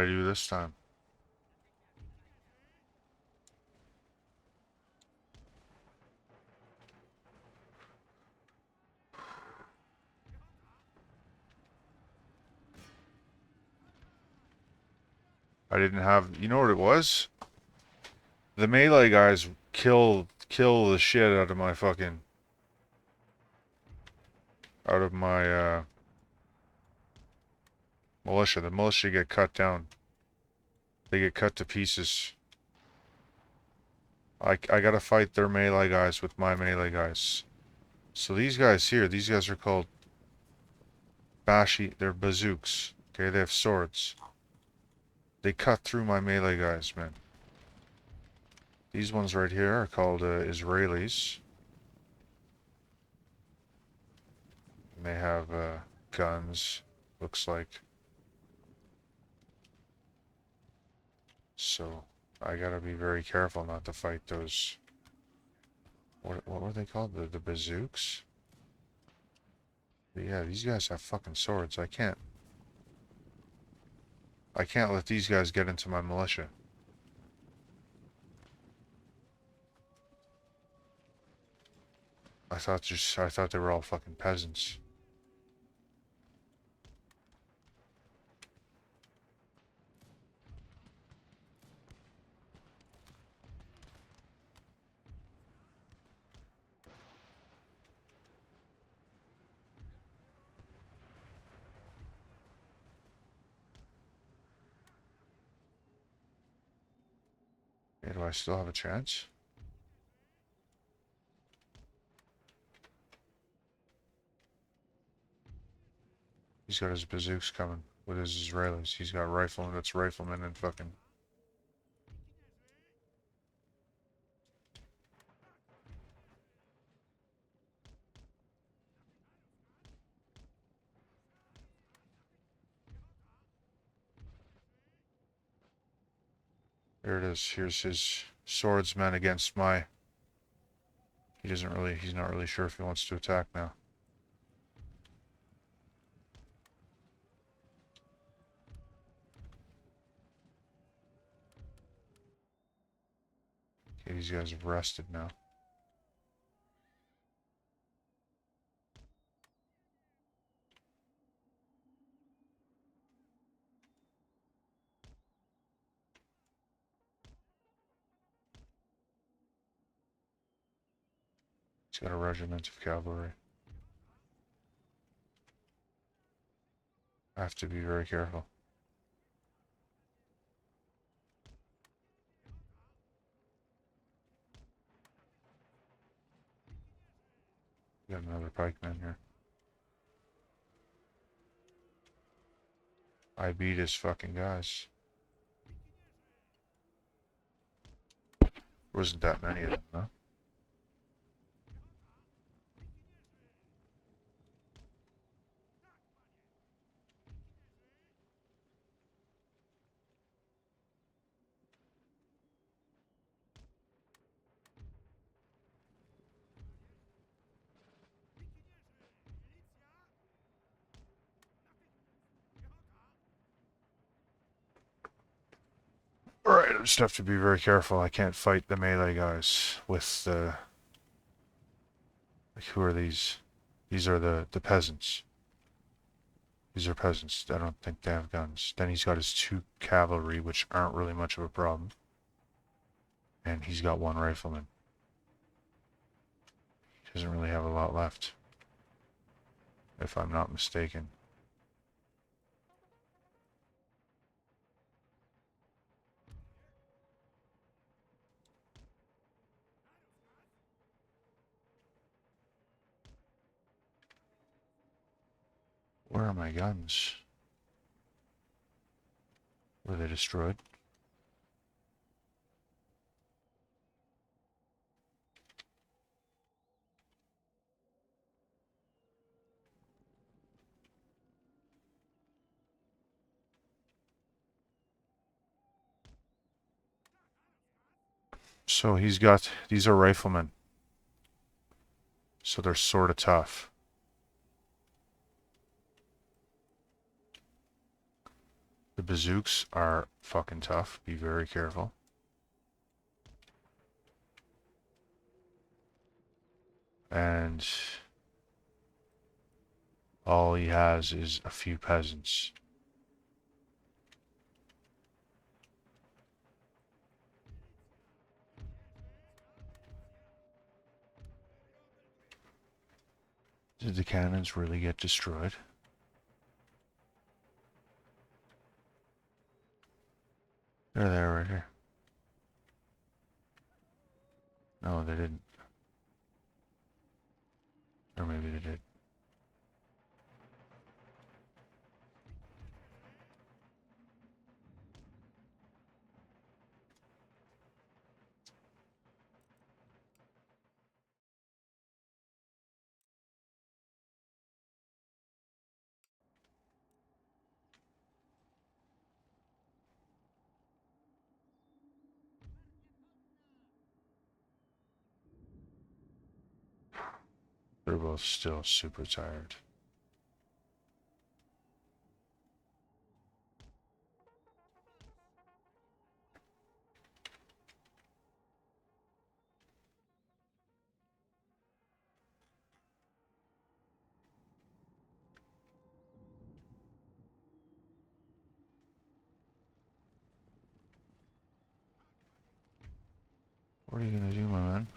[SPEAKER 1] I do this time? I didn't have... You know what it was? The melee guys kill the shit out of my fucking... Out of my, militia. The militia get cut down. They get cut to pieces. I gotta fight their melee guys with my melee guys. So these guys here, these guys are called Bashi. They're bazooks. Okay, they have swords. They cut through my melee guys, man. These ones right here are called Israelis. And they have guns, looks like. So I gotta be very careful not to fight those. What were they called? The bazooks? But yeah, these guys have fucking swords. I can't let these guys get into my militia. I thought they were all fucking peasants. Yeah, do I still have a chance? He's got his bazooks coming with his Israelis. He's got riflemen, that's riflemen and fucking... There it is. Here's his swordsman against my... he's not really sure if he wants to attack now. Okay, these guys have rested now. He's got a regiment of cavalry. I have to be very careful. Got another pikeman here. I beat his fucking guys. Wasn't that many of them, huh? Alright, I just have to be very careful. I can't fight the melee guys with the... Like, who are these? These are the peasants. These are peasants. I don't think they have guns. Then he's got his 2 cavalry, which aren't really much of a problem. And he's got 1 rifleman. He doesn't really have a lot left, if I'm not mistaken. Where are my guns? Were they destroyed? So he's got... These are riflemen. So they're sort of tough. The bazooks are fucking tough. Be very careful. And all he has is a few peasants. Did the cannons really get destroyed? They're there right here. No, they didn't. Or maybe they did. They're both still super tired. What are you gonna do, my man?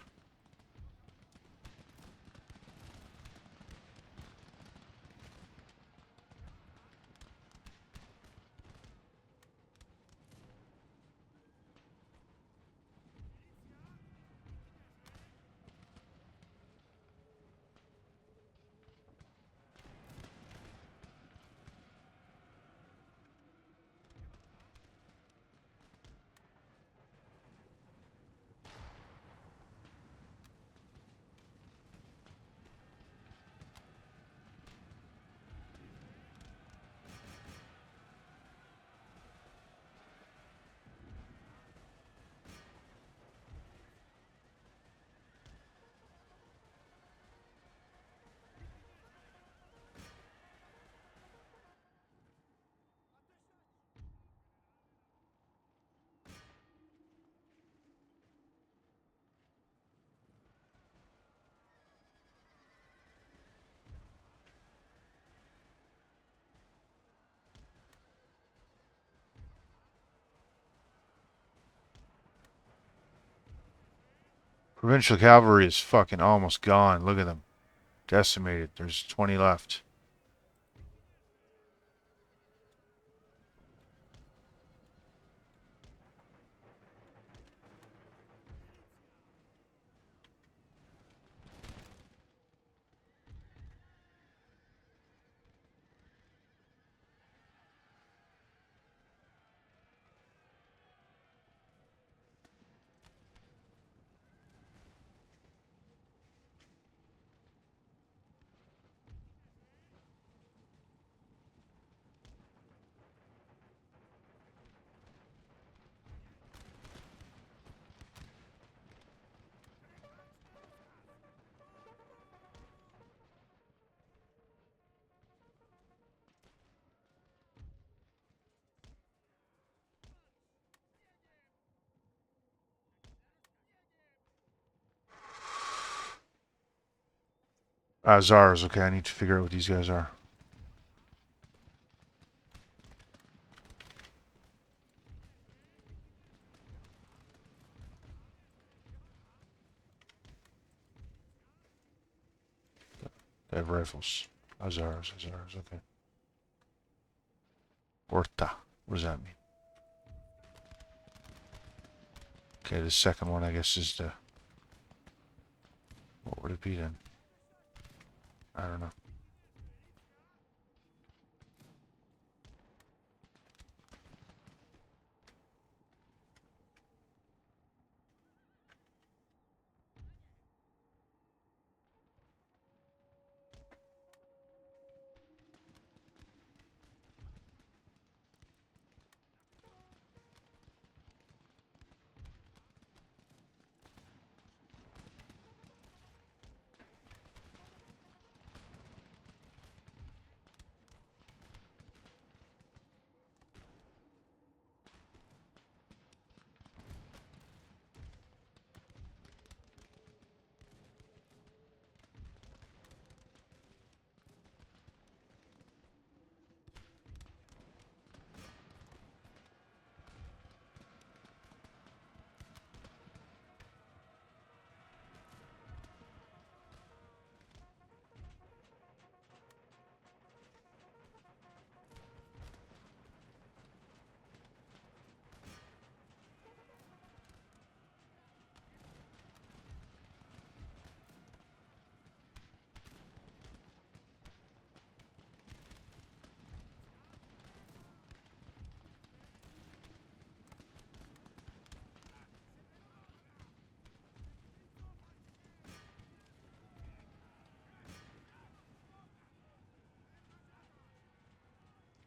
[SPEAKER 1] Provincial cavalry is fucking almost gone. Look at them. Decimated. There's 20 left. Zars. Okay, I need to figure out what these guys are. They have rifles. Azars. Okay. Horta. What does that mean? Okay, the second one, I guess, is the... What would it be then? I don't know.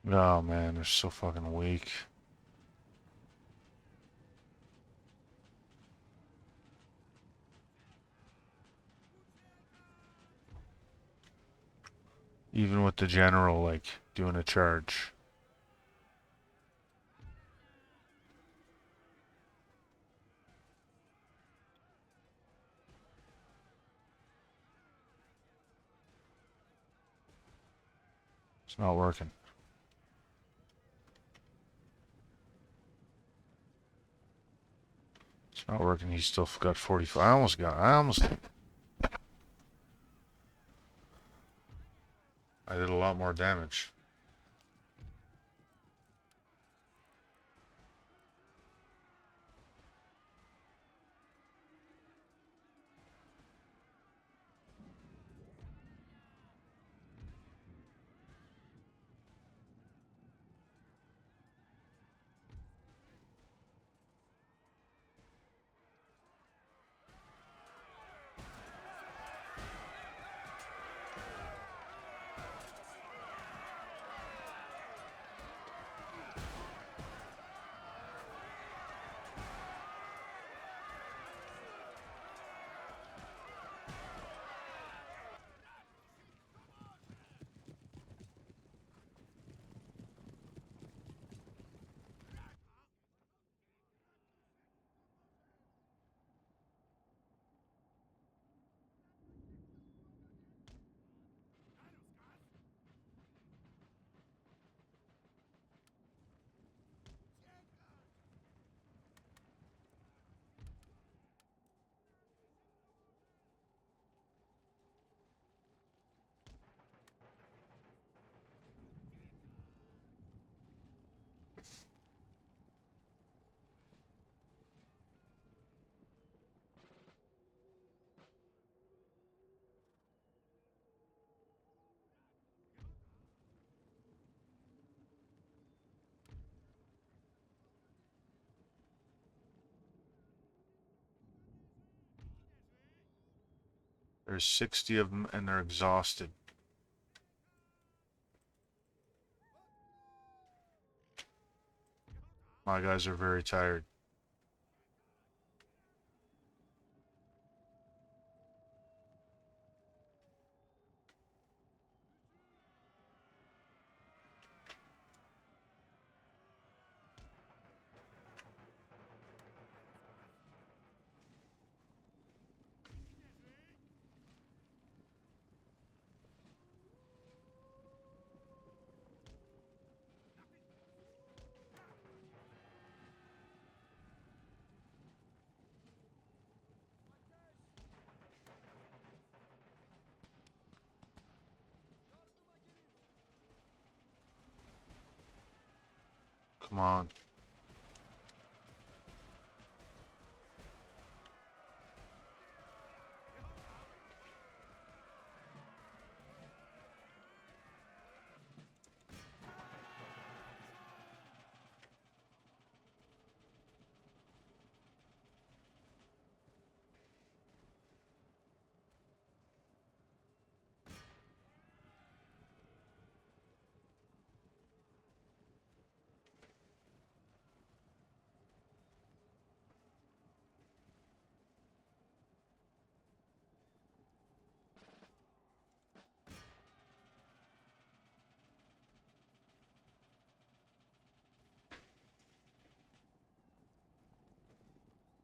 [SPEAKER 1] Oh man, they're so fucking weak. Even with the general, like, doing a charge. It's not working. It's not working. He's still got 45. I did a lot more damage. There's 60 of them and they're exhausted. My guys are very tired. Come on.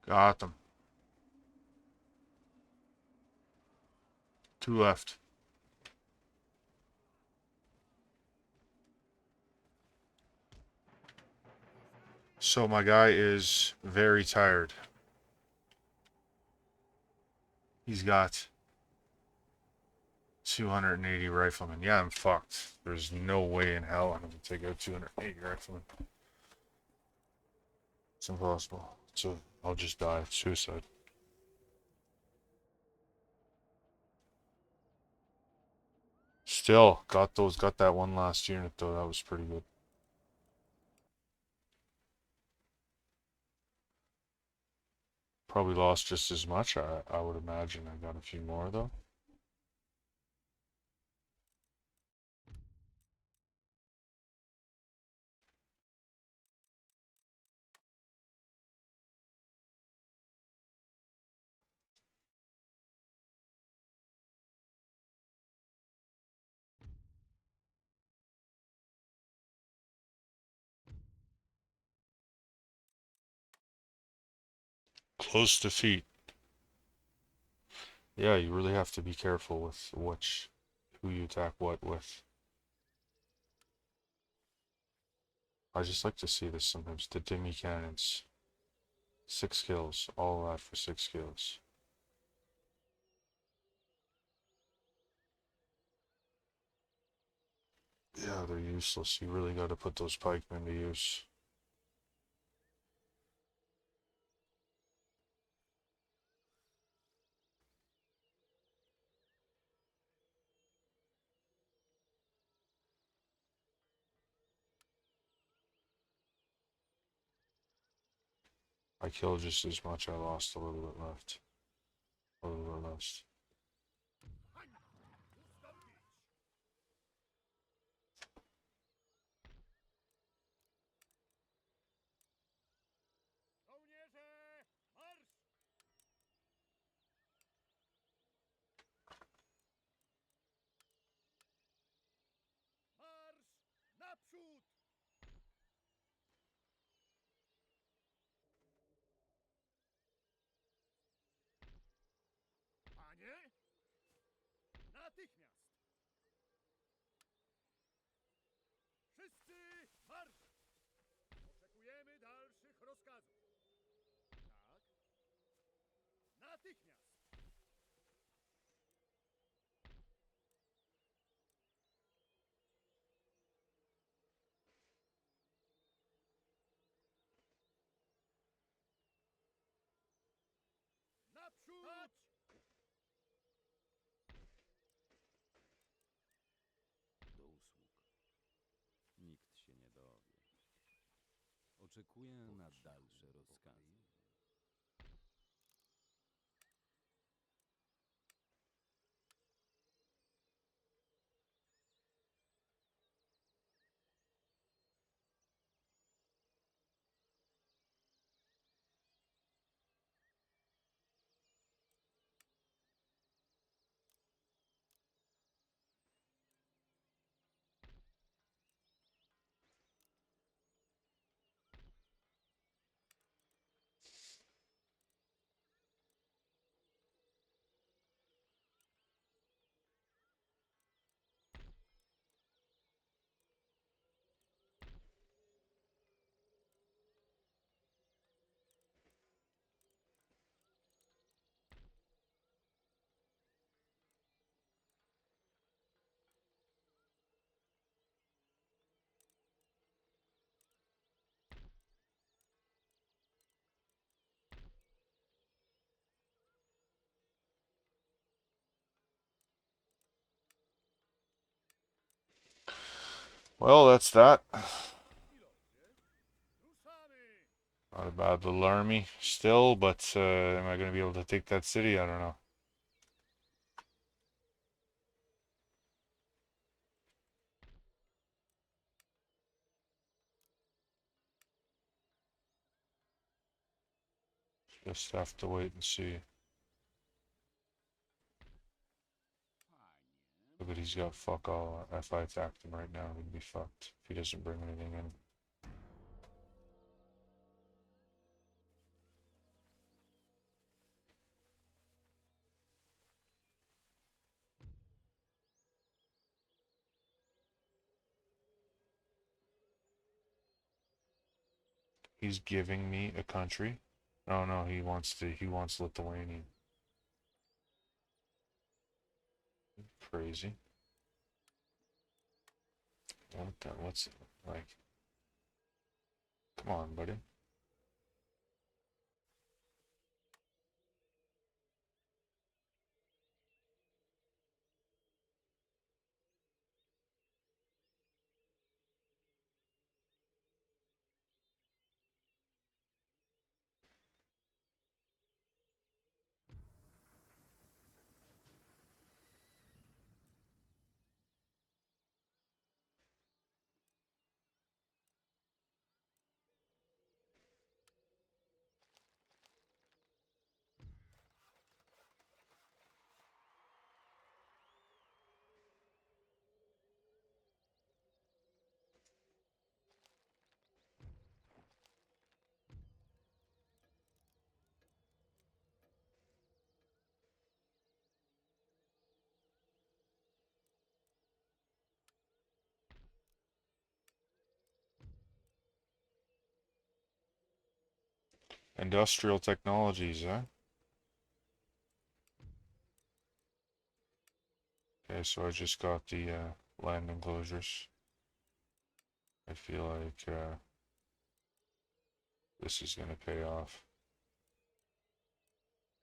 [SPEAKER 1] Got them. 2 left. So my guy is very tired. He's got 280 riflemen. Yeah, I'm fucked. There's no way in hell I'm going to take out 280 riflemen. It's impossible. So I'll just die. Suicide. Still, got that one last unit though. That was pretty good. Probably lost just as much. I would imagine I got a few more though. Close defeat. Yeah, you really have to be careful with who you attack what with. I just like to see this sometimes. The Demi cannons. 6 kills. All that for 6 kills. Yeah, they're useless. You really gotta put those pikemen to use. I killed just as much. I lost a little bit left. A little bit less.
[SPEAKER 2] Ustąpić! Żołnierze, marsz! Marsz naprzód! Panie? Natychmiast! Wszyscy marsz! Oczekujemy dalszych rozkazów. Tak? Natychmiast! Naprzód! Stać!
[SPEAKER 3] Do usług. Nikt się nie dowie. Oczekuję na dalsze rozkazy.
[SPEAKER 1] Well, that's that.
[SPEAKER 2] Milodzie, ruszamy!
[SPEAKER 1] Not a bad little army still, but am I going to be able to take that city? I don't know. Just have to wait and see.
[SPEAKER 3] Panie,
[SPEAKER 1] Look at he's got fuck all. If I attacked him right now, he'd be fucked. If he doesn't bring anything in. He's giving me a country. Oh no, he wants Lithuania. Crazy. What's it like? Come on, buddy. Industrial technologies, huh? Okay, so I just got the land enclosures. I feel like this is gonna pay off.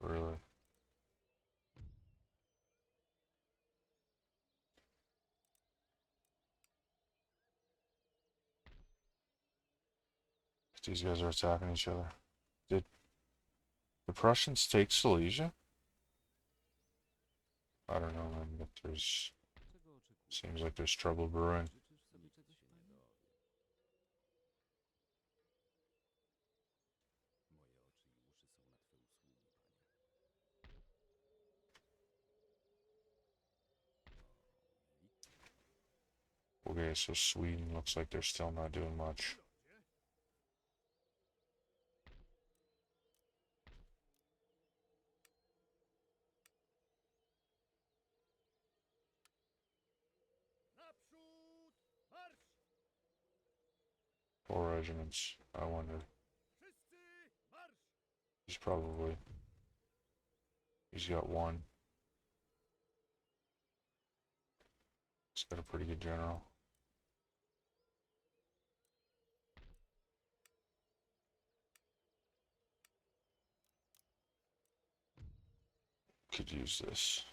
[SPEAKER 1] Really. These guys are attacking each other. Did the Prussians take Silesia? I don't know, man, but there's...
[SPEAKER 3] Czego oczekujesz?
[SPEAKER 1] Seems like there's trouble brewing.
[SPEAKER 3] Życzysz sobie czegoś fajnego? Moje oczy i uszy są na twe usługi, panie.
[SPEAKER 1] Okay, so Sweden looks like they're still not doing much.
[SPEAKER 2] Naprzód! Marsz!
[SPEAKER 1] 4 regiments. I wonder.
[SPEAKER 2] Wszyscy marsz!
[SPEAKER 1] He's probably... He's got 1. He's got a pretty good general. Could use this.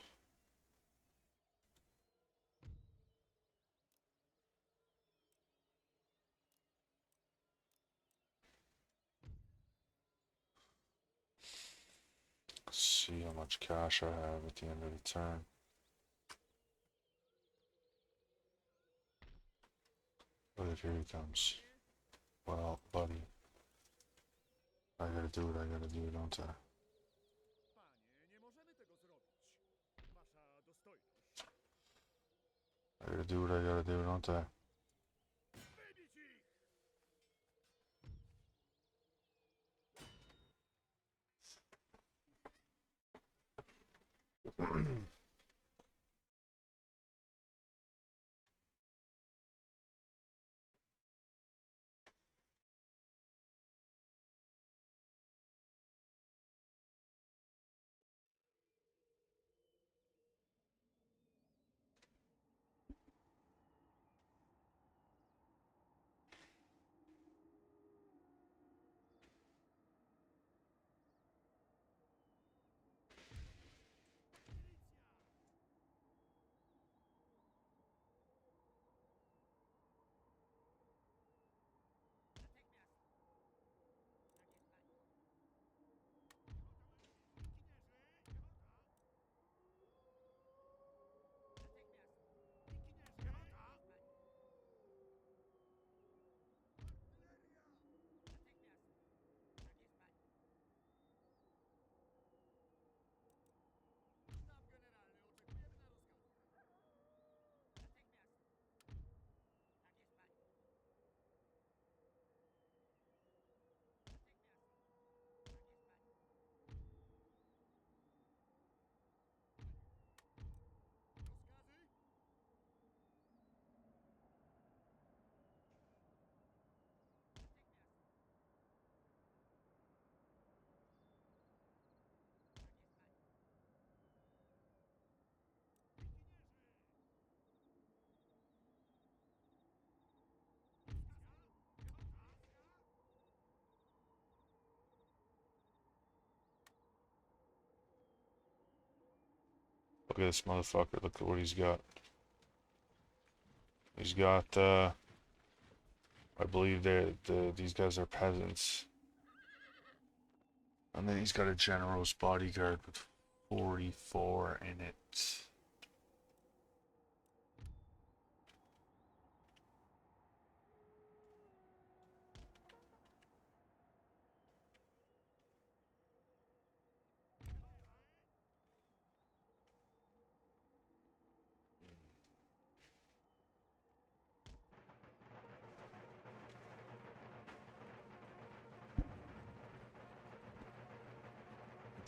[SPEAKER 1] Let's see how much cash I have at the end of the turn. But here he comes. Well, buddy. I gotta do what I gotta do, don't I?
[SPEAKER 2] Panie, nie możemy tego zrobić. Wasza dostojność.
[SPEAKER 1] I gotta do what I gotta do, don't I?
[SPEAKER 2] Wybić ich! Sztab generalny, oczekujemy na rozkaz. Rozkazy?
[SPEAKER 1] Look at this motherfucker. Look at what he's got. He's got, I believe these guys are peasants. And then he's got a general's bodyguard with 44 in it.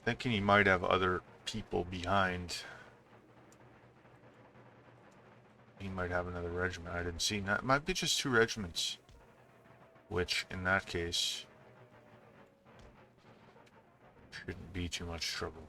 [SPEAKER 1] Thinking he might have other people behind. He might have another regiment. I didn't see that. It might be just 2 regiments. Which, in that case, Shouldn't be too much trouble.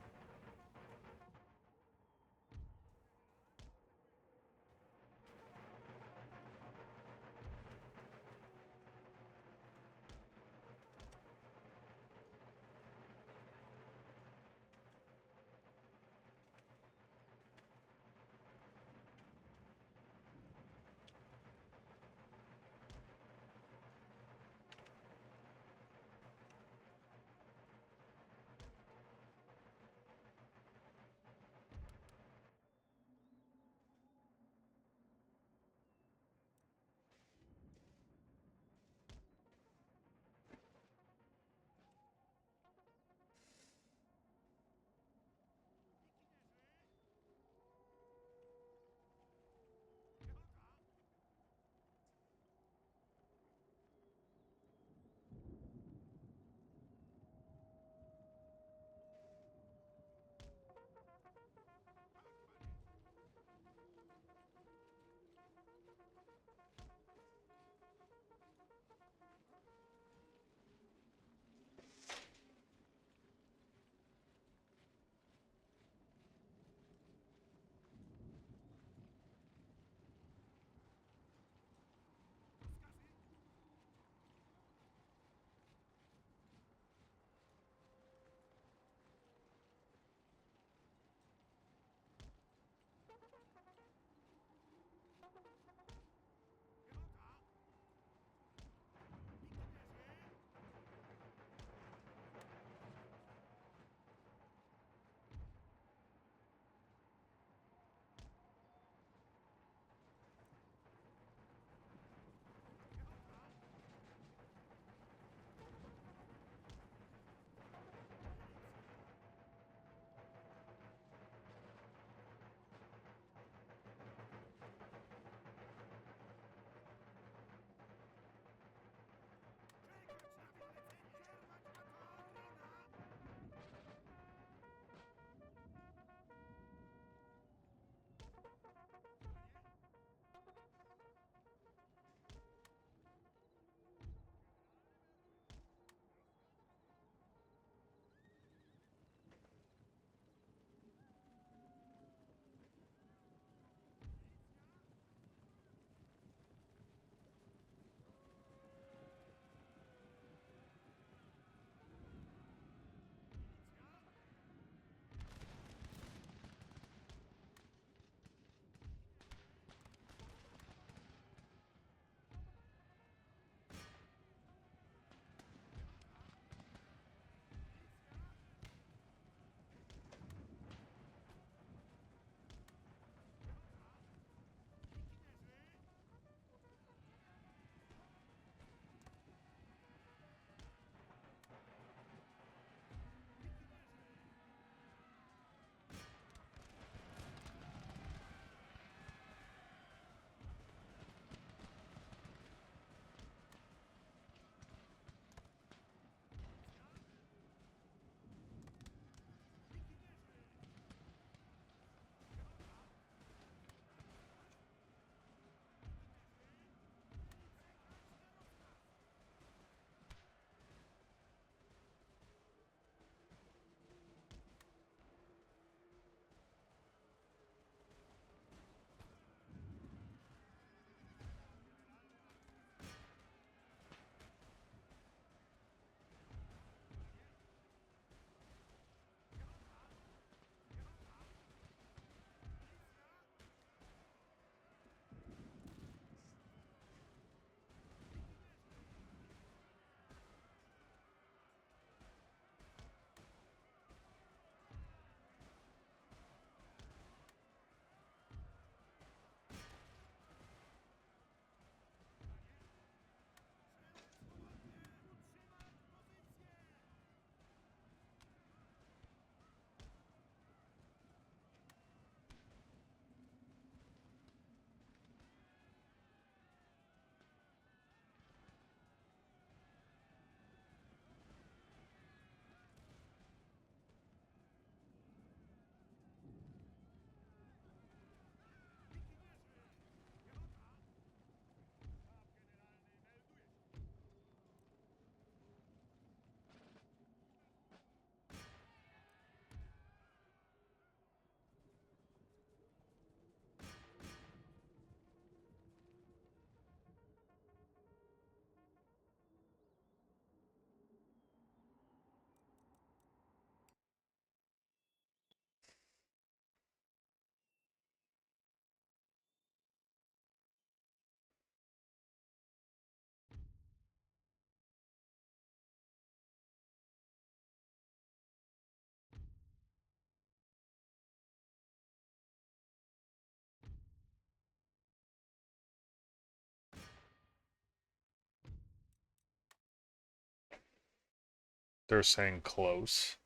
[SPEAKER 1] They're saying close.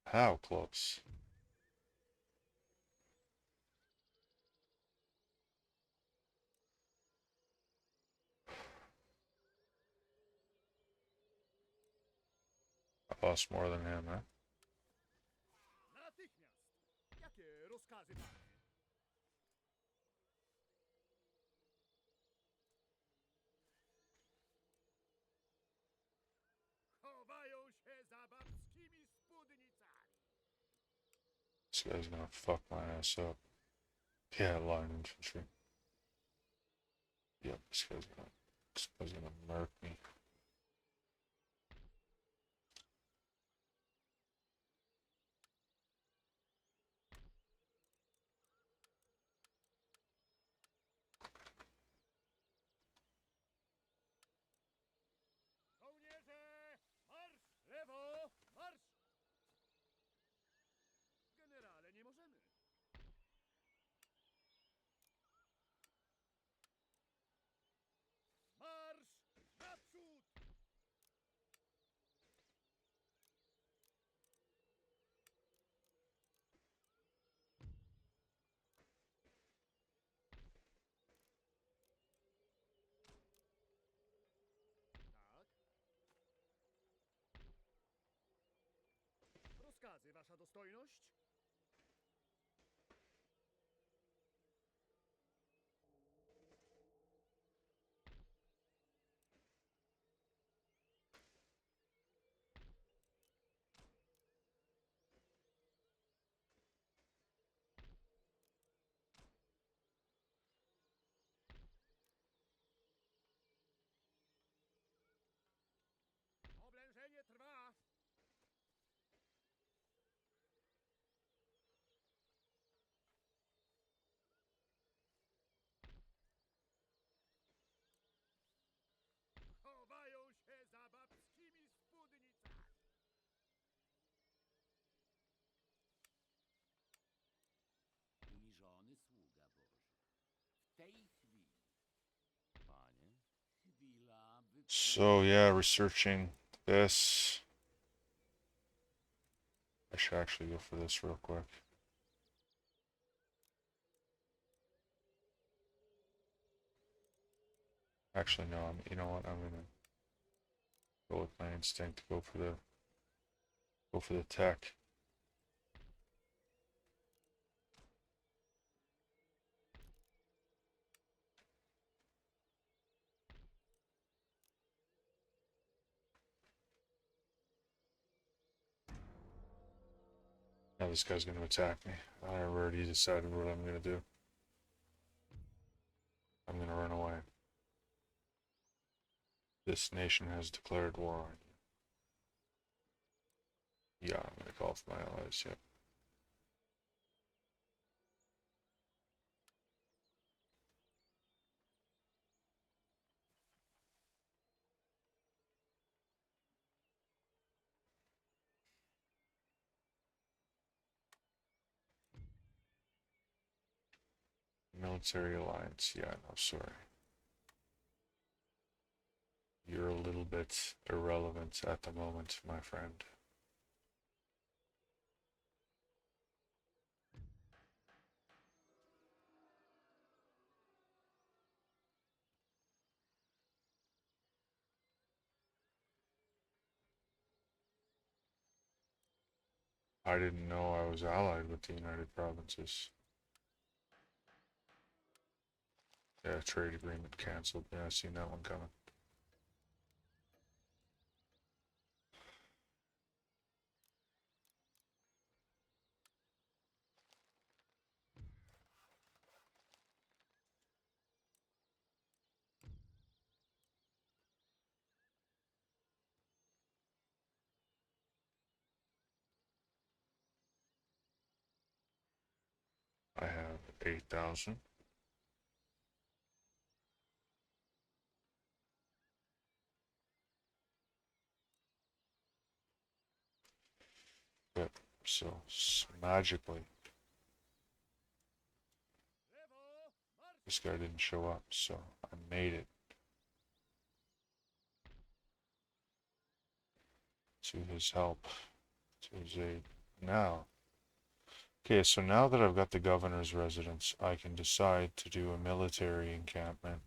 [SPEAKER 1] How close? I lost more than him, huh?
[SPEAKER 2] Natychmiast! Jakie rozkazy, panie? Chowają się za babskimi spódnicami.
[SPEAKER 1] This guy's gonna fuck my ass up. Yeah, line infantry. Yep, this guy's gonna murk me.
[SPEAKER 2] Żołnierze! Marsz! Lewo! Marsz! Generale, nie możemy. Marsz! Naprzód! Tak? Rozkazy, wasza dostojność? Oblężenie trwa! Chowają się za babskimi spódnicami.
[SPEAKER 3] Uniżony sługa Boży. W tej chwili. Panie? Chwila, by...
[SPEAKER 1] So yeah, researching this. I should actually go for this real quick. Actually, no. You know what? I'm gonna go with my instinct. Go for the tech. Now this guy's gonna attack me. I already decided what I'm gonna do. I'm gonna run away. This nation has declared war on you. Yeah, I'm gonna call for my allies. Yep. Military alliance. Yeah, no, sorry. You're a little bit irrelevant at the moment, my friend. I didn't know I was allied with the United Provinces. Yeah, trade agreement canceled. Yeah, I seen that one coming. I have 8,000. Yep, so magically,
[SPEAKER 2] Lewo! Marsz!
[SPEAKER 1] this guy didn't show up, so I made it. to his help, to his aid. Now, okay, so now that I've got the governor's residence, I can decide to do a military encampment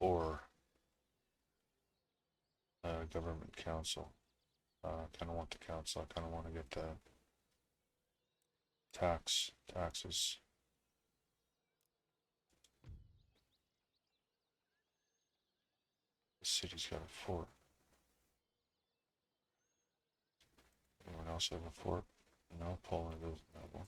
[SPEAKER 1] or a government council. I kind of want the council. I kind of want to get the taxes. The city's got a fort. Anyone else have a fort? No, Poland doesn't have one.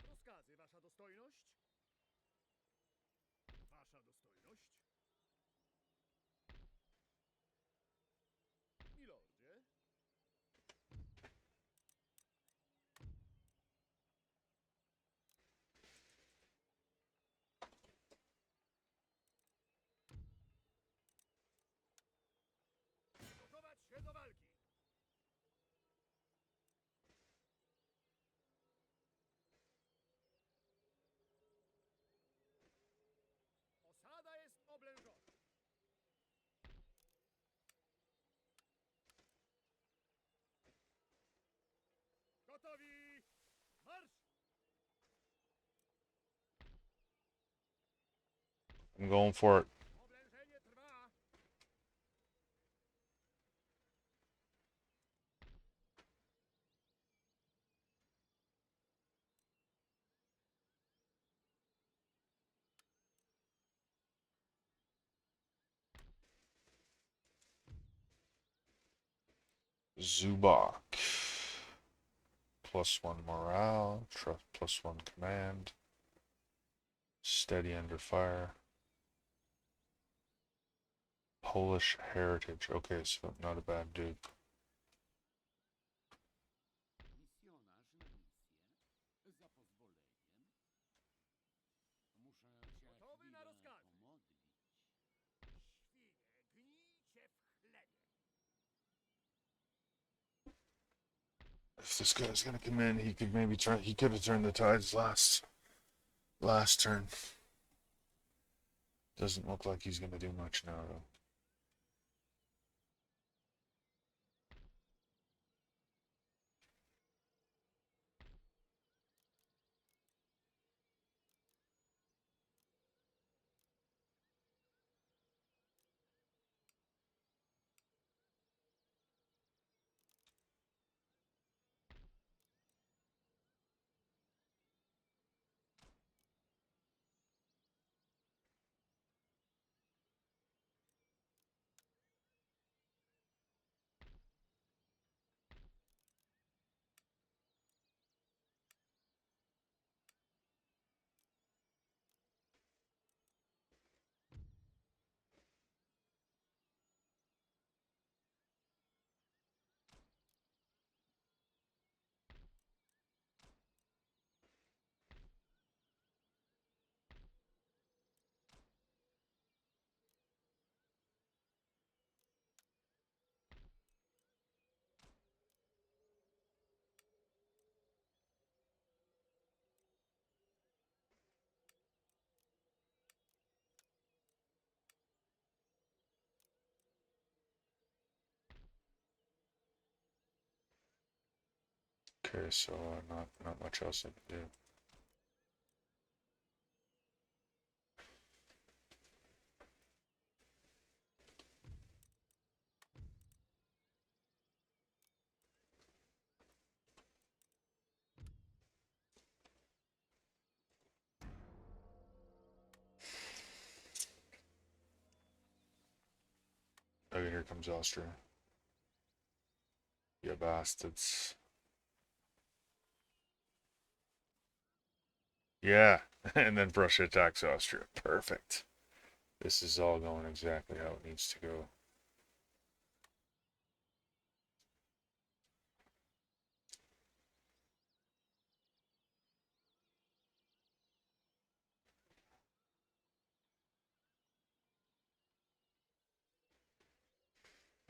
[SPEAKER 2] Rozkazy, wasza dostojność? Wasza dostojność? Milordzie? Gotować się do walki! Osada jest oblężona. Gotowi! Marsz!
[SPEAKER 1] I'm going for it.
[SPEAKER 2] Oblężenie trwa!
[SPEAKER 1] Zubak. +1 morale, +1 command. Steady under fire. Polish heritage. Okay, so not a bad dude.
[SPEAKER 3] Misjonarz na misję. Za pozwoleniem. Muszę się
[SPEAKER 2] Gotowy na
[SPEAKER 3] chwilę
[SPEAKER 2] rozkazy.
[SPEAKER 3] pomodlić.
[SPEAKER 2] Świnie, gnijcie w chlebie!
[SPEAKER 1] If this guy's gonna come in, he could maybe turn. He could have turned the tides last turn. Doesn't look like he's gonna do much now, though. Okay, so not much else I can do. Okay, here comes Austria. You bastards. Yeah, and then Prussia attacks Austria. Perfect. This is all going exactly how it needs to go.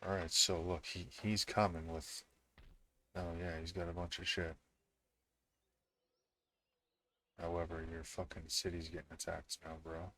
[SPEAKER 1] Alright, so look, he's coming with... Oh yeah, he's got a bunch of shit. However, your fucking city's getting attacked now, bro.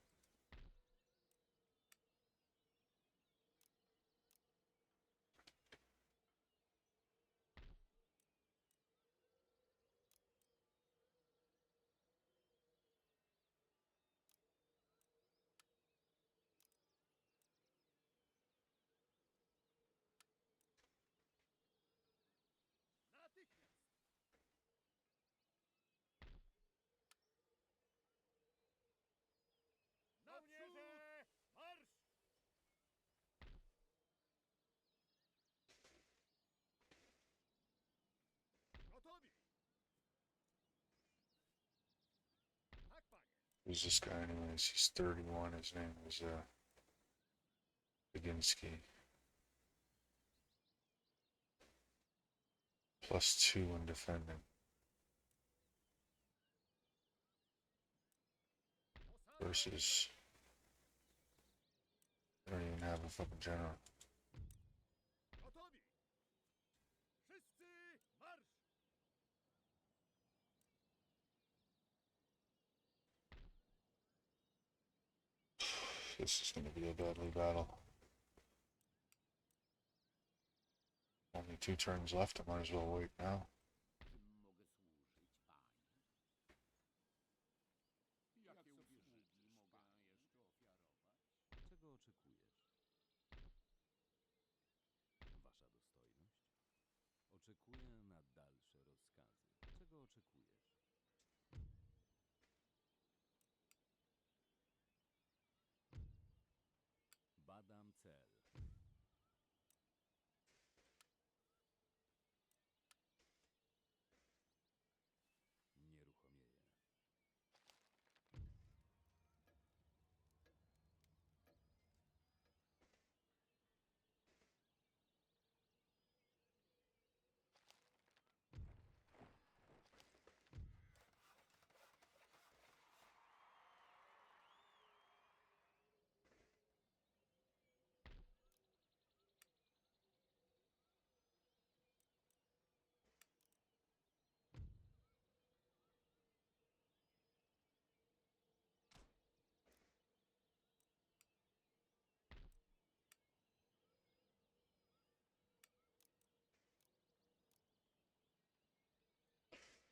[SPEAKER 2] Natychmiast! Żołnierze, marsz! Gotowi! Tak, panie.
[SPEAKER 1] Who's this guy anyways? He's 31, his name is, Baginski. +2 in defending. Versus... I don't even have a fucking general.
[SPEAKER 2] Gotowi! Wszyscy marsz!
[SPEAKER 1] This is gonna be a deadly battle. Only 2 turns left, I might as well wait now.
[SPEAKER 3] Czym mogę służyć, panie? Jakie usługi mogę jeszcze ofiarować? Czego oczekujesz? Wasza dostojność? Oczekuję na dalsze rozkazy. Czego oczekujesz? Badam cel. Nieruchomieję.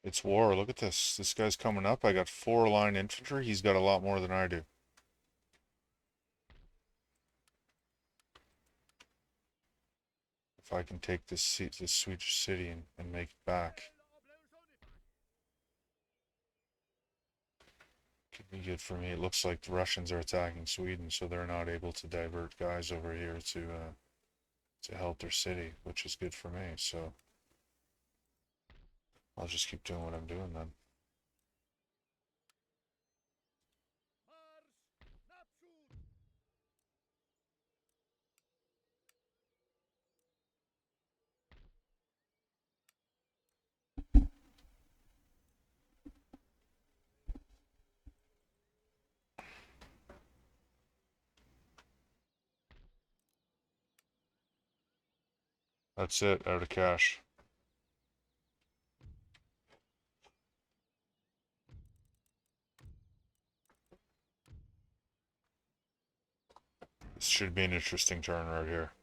[SPEAKER 1] It's war, look at this. This guy's coming up, I got 4 line infantry, he's got a lot more than I do. If I can take this Swedish city and make it back,
[SPEAKER 2] Oblężony, panie!
[SPEAKER 1] could be good for me. It looks like the Russians are attacking Sweden, so they're not able to divert guys over here to help their city, which is good for me, so I'll just keep doing what I'm doing then.
[SPEAKER 2] Marsz naprzód!
[SPEAKER 1] That's it, out of cash. This should be an interesting turn right here.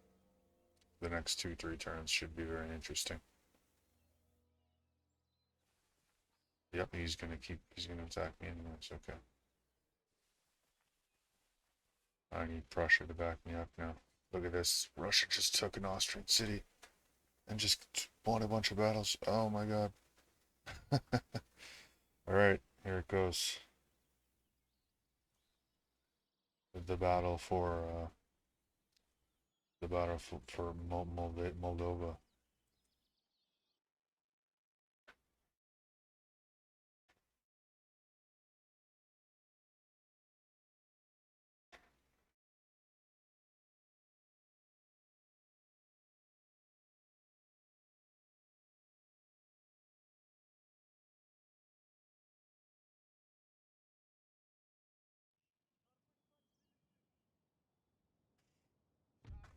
[SPEAKER 1] The next 2-3 turns should be very interesting. Yep, he's gonna attack me anyways, okay. I need Prussia to back me up now. Look at this, Russia just took an Austrian city and just won a bunch of battles. Oh my god. Alright, here it goes. The battle for Moldova.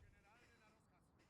[SPEAKER 2] Sztab generalny na rozkaz.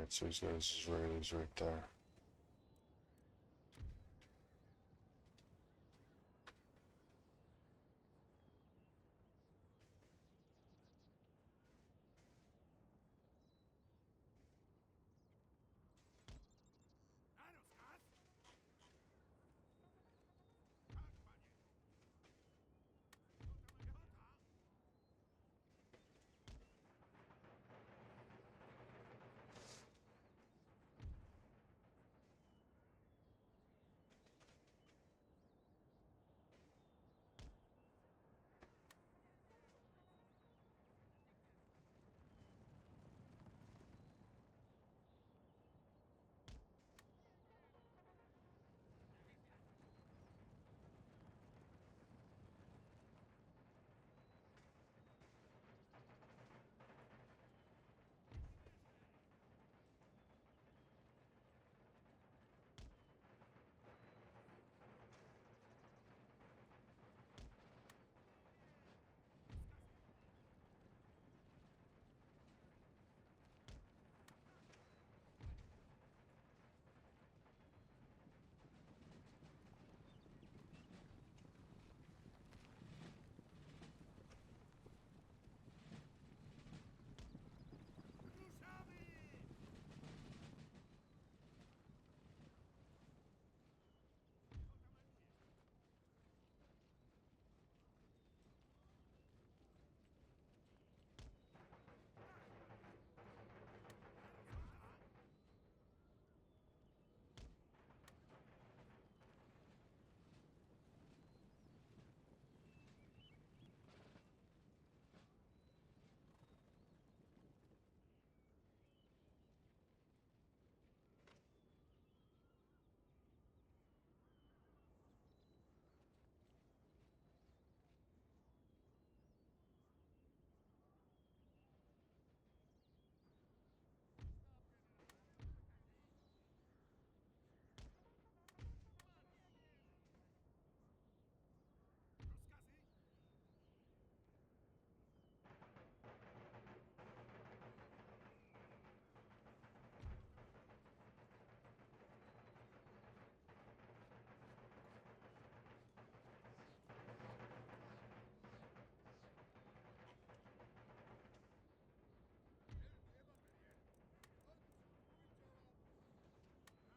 [SPEAKER 1] Alright, so he's got his Israelis right there.
[SPEAKER 2] Na rozkaz! Tak, panie! Piechota ma piechota! Ruszamy! Piechota maluje! Na rozkaz! Stop, generale! Rozkazy? Dziękuję, panie! Odsłuch mój czołg! Na mój rozkaz! Tak, panie!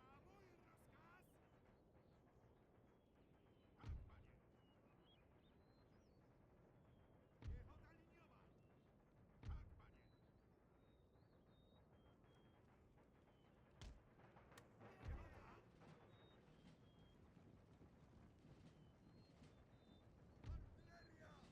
[SPEAKER 2] Piechota liniowa! Tak, panie! Piechota! Artyleria!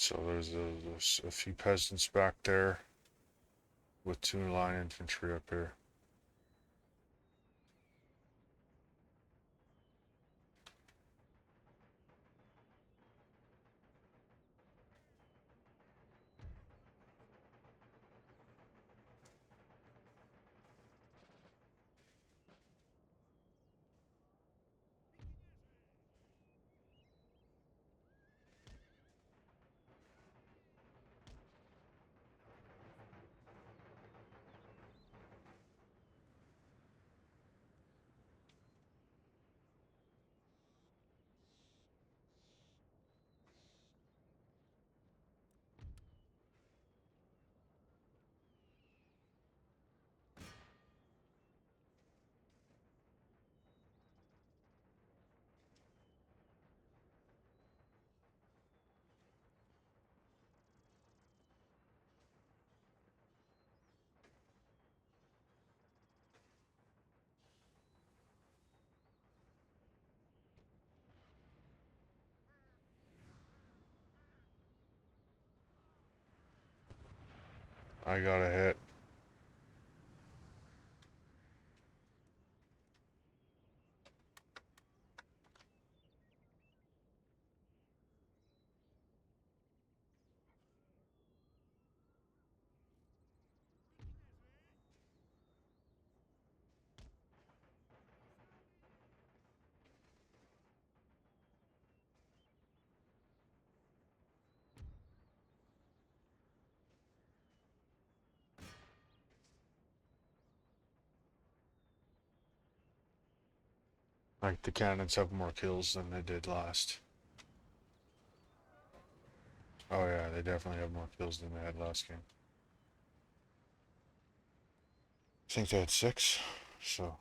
[SPEAKER 1] So there's a few peasants back there with 2 line infantry up here. I got a hit. Like, the cannons have more kills than they did last. Oh yeah, they definitely have more kills than they had last game. I think they had 6, so...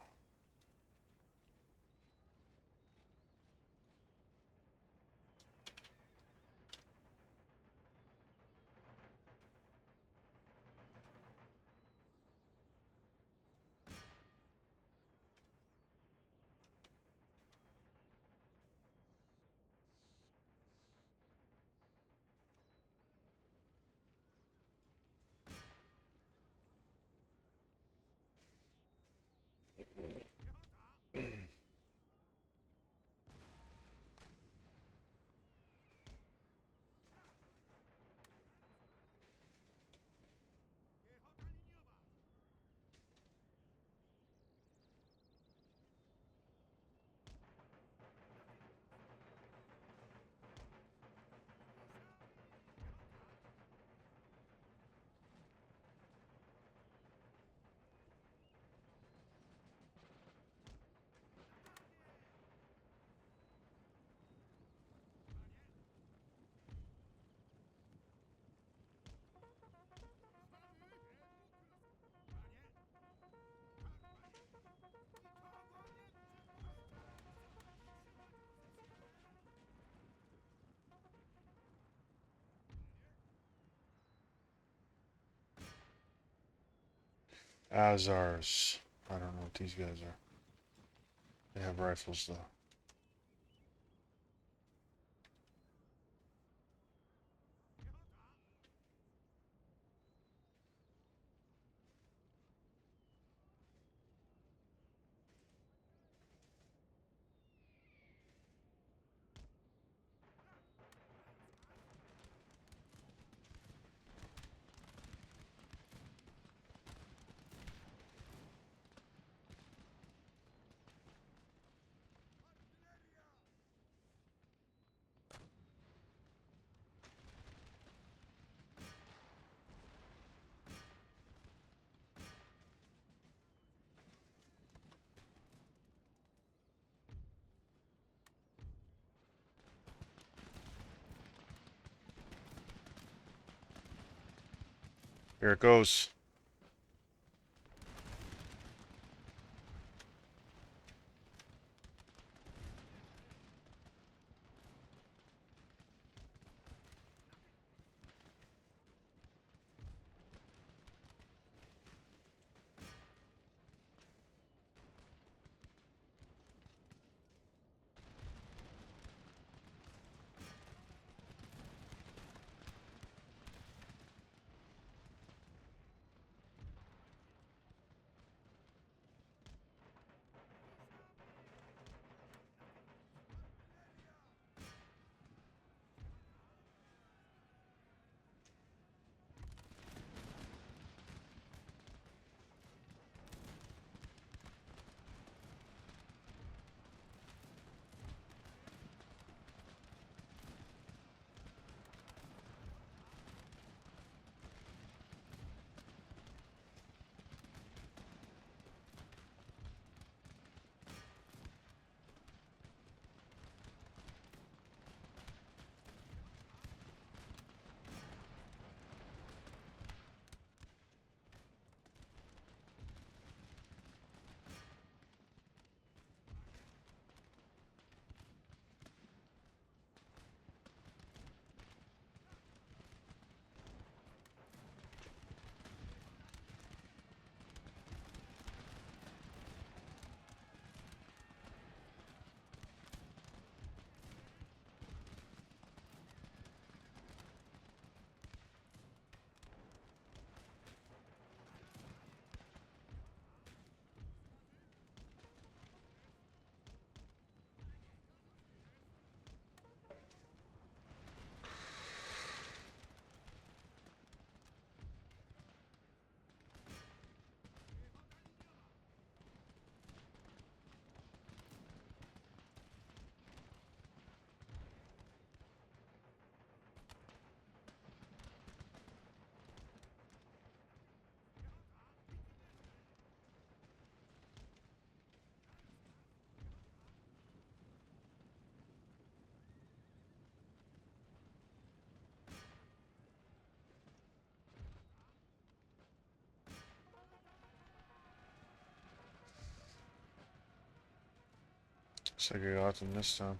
[SPEAKER 1] Azars. I don't know what these guys are. They have rifles though. Here it goes. Looks like I got them this time.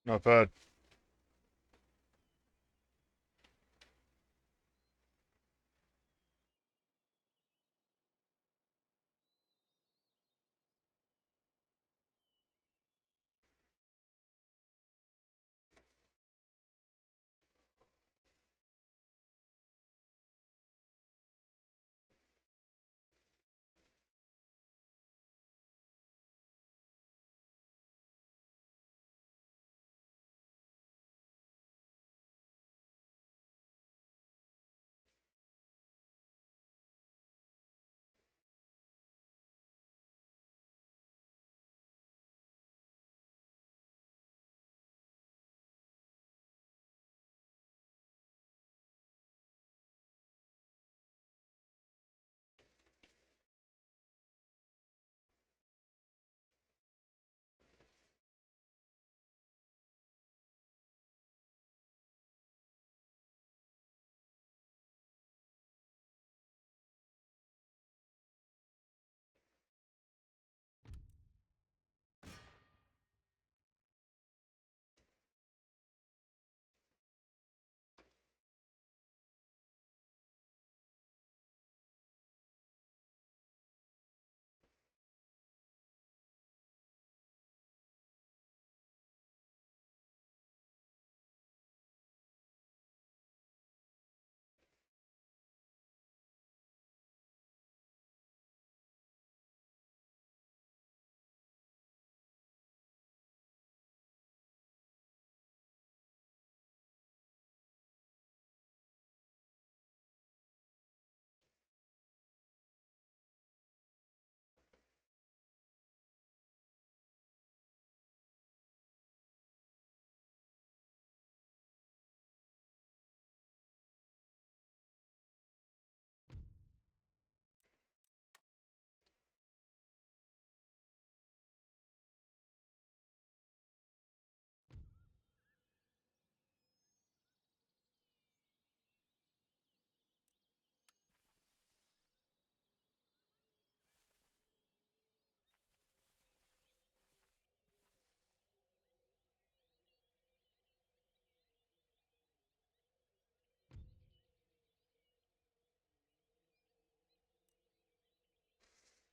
[SPEAKER 1] Not bad.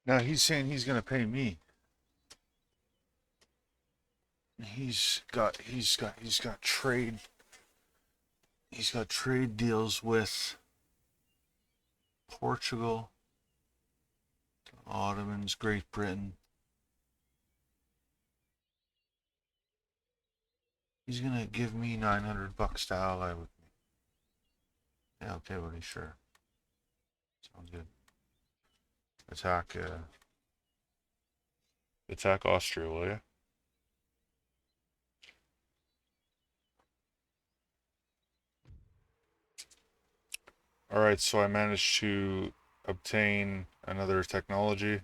[SPEAKER 1] Now he's saying he's gonna pay me. He's got trade deals with Portugal, Ottomans, Great Britain. He's gonna give me 900 bucks to ally with me. Yeah, okay, buddy, sure. Sounds good. Attack Austria, will you? Alright, so I managed to obtain another technology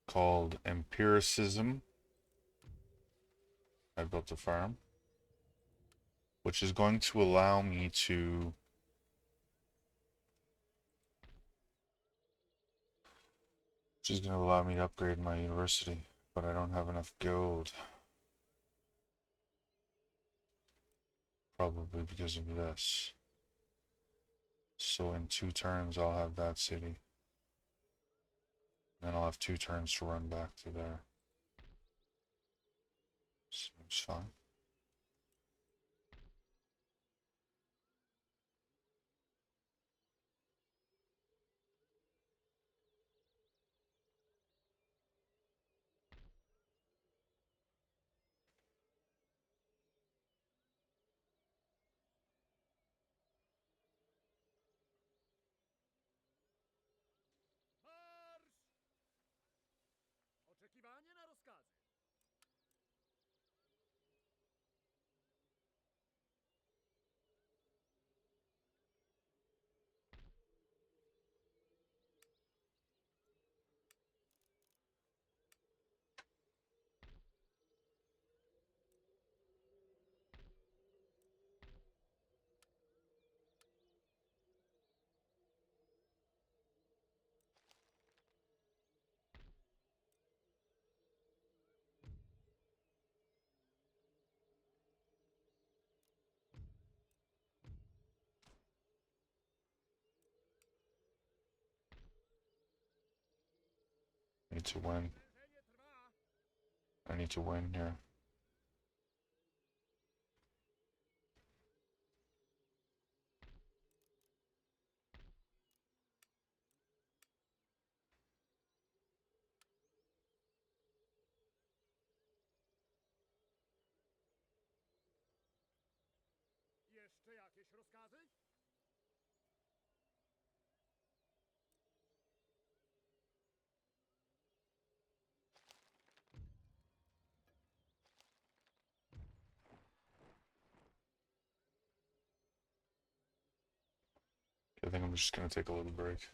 [SPEAKER 1] called empiricism. I built a farm, which is going to allow me to upgrade my university, but I don't have enough gold. Probably because of this. So in 2 turns I'll have that city. Then I'll have 2 turns to run back to there. Seems fine.
[SPEAKER 2] Marsz! Oczekiwanie na rozkazy.
[SPEAKER 1] Need to win.
[SPEAKER 2] Sprężenie trwa.
[SPEAKER 1] I need to win here.
[SPEAKER 2] Jeszcze jakieś rozkazy?
[SPEAKER 1] I think I'm just gonna take a little break.